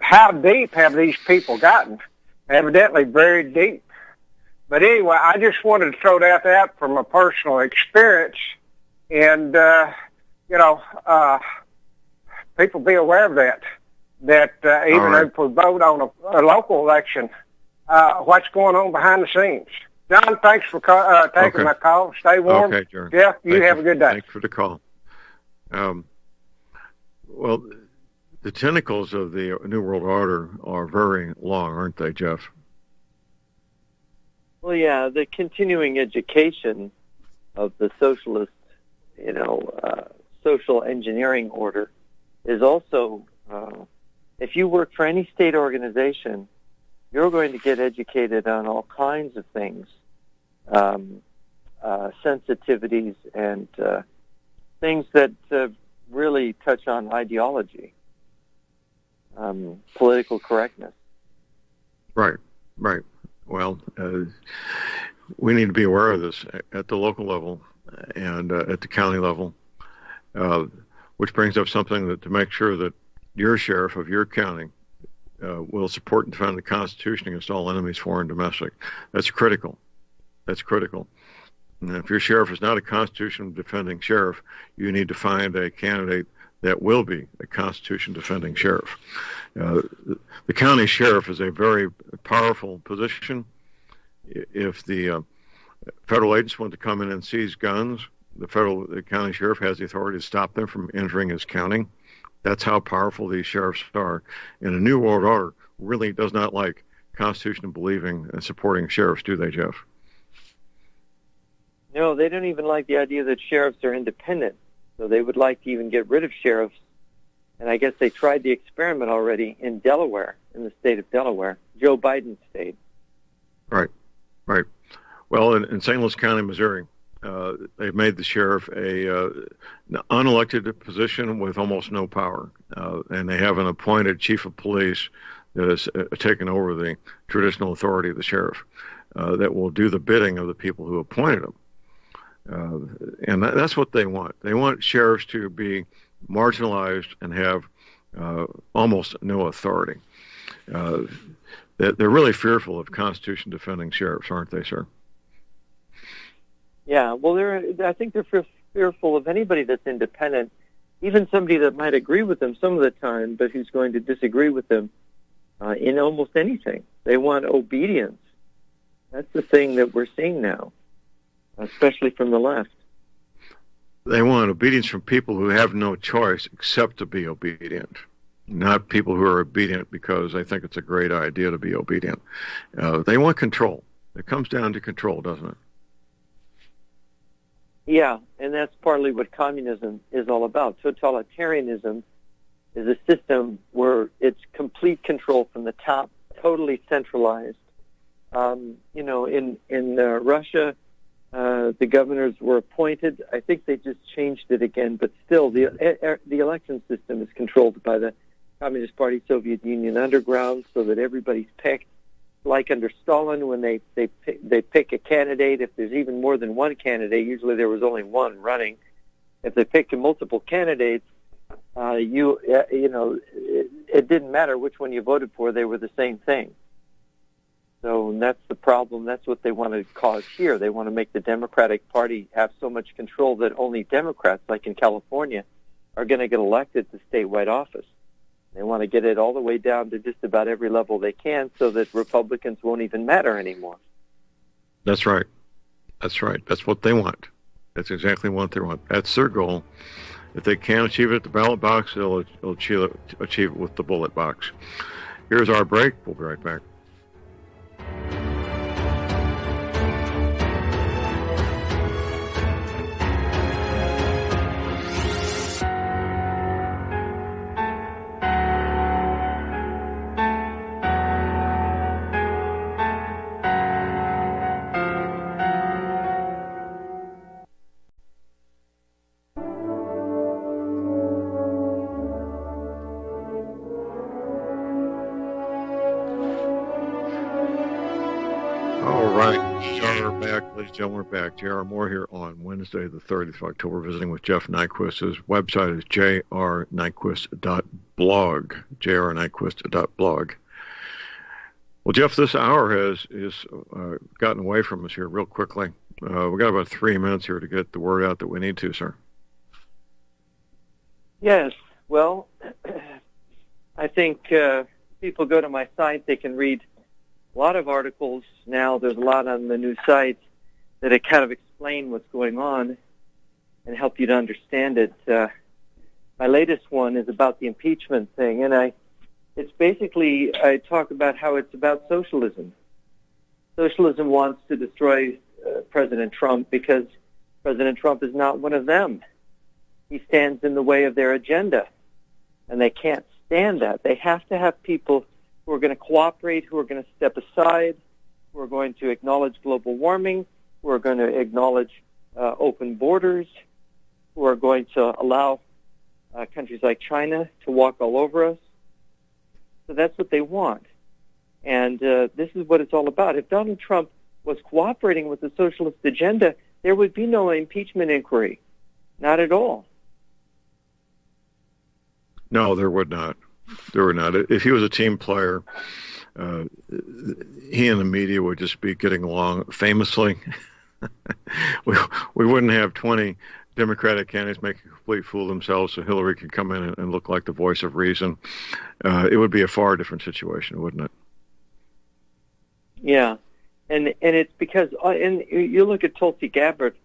how deep have these people gotten? Evidently very deep. But anyway, I just wanted to throw that out from a personal experience, and people be aware of that. That even if we vote on a local election, what's going on behind the scenes. John, thanks for taking my call. Stay warm. Okay, Jerry. Jeff, you have a good day. Thanks for the call. Well, the tentacles of the New World Order are very long, aren't they, Jeff? Well, yeah, the continuing education of the socialist, social engineering order is also, if you work for any state organization, you're going to get educated on all kinds of things, sensitivities and things that really touch on ideology, political correctness. Right. Well, we need to be aware of this at the local level and at the county level, which brings up something that to make sure that your sheriff of your county will support and defend the Constitution against all enemies, foreign and domestic. That's critical. And if your sheriff is not a Constitution-defending sheriff, you need to find a candidate that will be a Constitution-defending sheriff. The county sheriff is a very powerful position. If the federal agents want to come in and seize guns, the county sheriff has the authority to stop them from entering his county. That's how powerful these sheriffs are. And the New World Order really does not like Constitution-believing and supporting sheriffs, do they, Jeff? No, they don't even like the idea that sheriffs are independent. So they would like to even get rid of sheriffs. And I guess they tried the experiment already in Delaware, in the state of Delaware, Joe Biden's state. Right. Well, in St. Louis County, Missouri, they've made the sheriff an unelected position with almost no power, and they have an appointed chief of police that has taken over the traditional authority of the sheriff, that will do the bidding of the people who appointed him. And that's what they want. They want sheriffs to be marginalized and have almost no authority. They're really fearful of Constitution-defending sheriffs, aren't they, sir? Yeah, well, I think they're fearful of anybody that's independent, even somebody that might agree with them some of the time, but who's going to disagree with them in almost anything. They want obedience. That's the thing that we're seeing now, especially from the left. They want obedience from people who have no choice except to be obedient, not people who are obedient because they think it's a great idea to be obedient. They want control. It comes down to control, doesn't it? Yeah, and that's partly what communism is all about. Totalitarianism is a system where it's complete control from the top, totally centralized. In Russia, the governors were appointed. I think they just changed it again, but still, the election system is controlled by the Communist Party, Soviet Union underground, so that everybody's picked. Like under Stalin, when they pick a candidate, if there's even more than one candidate, usually there was only one running. If they picked multiple candidates, it didn't matter which one you voted for; they were the same thing. So that's the problem. That's what they want to cause here. They want to make the Democratic Party have so much control that only Democrats, like in California, are going to get elected to statewide office. They want to get it all the way down to just about every level they can so that Republicans won't even matter anymore. That's right. That's right. That's what they want. That's exactly what they want. That's their goal. If they can't achieve it at the ballot box, they'll achieve it with the bullet box. Here's our break. We'll be right back. We're back. J.R. Moore here on Wednesday, the 30th of October, visiting with Jeff Nyquist. His website is jrnyquist.blog, jrnyquist.blog. Well, Jeff, this hour has gotten away from us here real quickly. We've got about 3 minutes here to get the word out that we need to, sir. Yes. Well, I think people go to my site. They can read a lot of articles now. There's a lot on the new site that it kind of explain what's going on and help you to understand it. My latest one is about the impeachment thing, and I talk about how it's about socialism. Socialism wants to destroy President Trump because President Trump is not one of them. He stands in the way of their agenda, and they can't stand that. They have to have people who are going to cooperate, who are going to step aside, who are going to acknowledge global warming, who are going to acknowledge open borders, who are going to allow countries like China to walk all over us. So that's what they want. And this is what it's all about. If Donald Trump was cooperating with the socialist agenda, there would be no impeachment inquiry. Not at all. No, there would not. There would not. If he was a team player, he and the media would just be getting along famously. we wouldn't have 20 Democratic candidates make a complete fool of themselves so Hillary could come in and look like the voice of reason. It would be a far different situation, wouldn't it? Yeah, and it's because and you look at Tulsi Gabbard.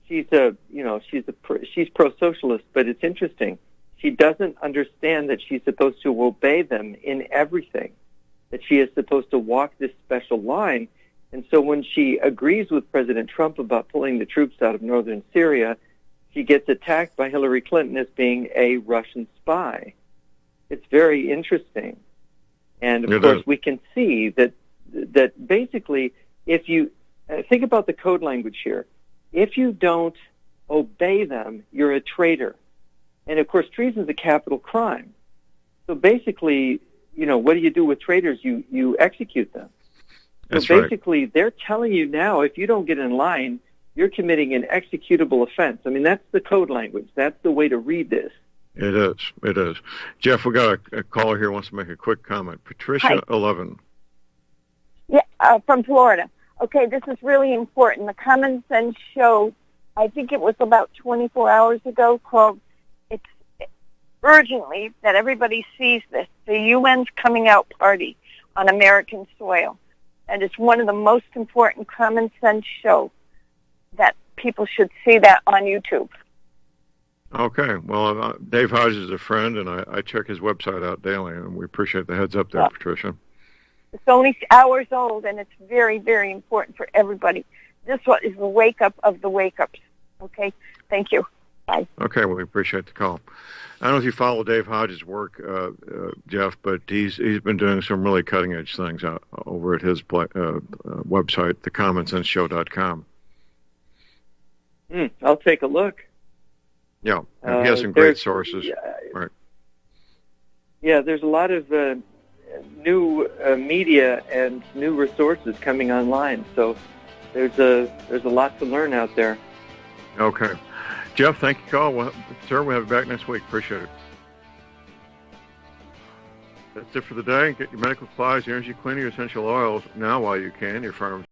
She's pro-socialist, but it's interesting. She doesn't understand that she's supposed to obey them in everything. That she is supposed to walk this special line. And so when she agrees with President Trump about pulling the troops out of northern Syria, she gets attacked by Hillary Clinton as being a Russian spy. It's very interesting. And, of course, we can see that basically if you think about the code language here, if you don't obey them, you're a traitor. And of course, treason is a capital crime. So basically, what do you do with traitors? You execute them. That's so basically, they're telling you now, if you don't get in line, you're committing an executable offense. I mean, that's the code language. That's the way to read this. It is. It is. Jeff, we got a caller here who wants to make a quick comment. Patricia, Hi. 11. Yeah, from Florida. Okay, this is really important. The Common Sense show, I think it was about 24 hours ago, called It's Urgently That Everybody Sees This, the UN's Coming Out Party on American Soil. And it's one of the most important Common Sense shows that people should see that on YouTube. Okay. Well, Dave Hodges is a friend, and I check his website out daily, and we appreciate the heads up there, Patricia. It's only hours old, and it's very, very important for everybody. This one is the wake-up of the wake-ups. Okay? Thank you. Bye. Okay, well, we appreciate the call. I don't know if you follow Dave Hodges' work, Jeff, but he's been doing some really cutting-edge things over at his website, thecommonsenseshow.com. I'll take a look. Yeah, he has some great sources. Right. Yeah, there's a lot of new media and new resources coming online. So there's a lot to learn out there. Okay. Jeff, thank you, call. Sir, we'll have you back next week. Appreciate it. That's it for the day. Get your medical supplies, your energy cleaner, your essential oils now while you can. Your farmers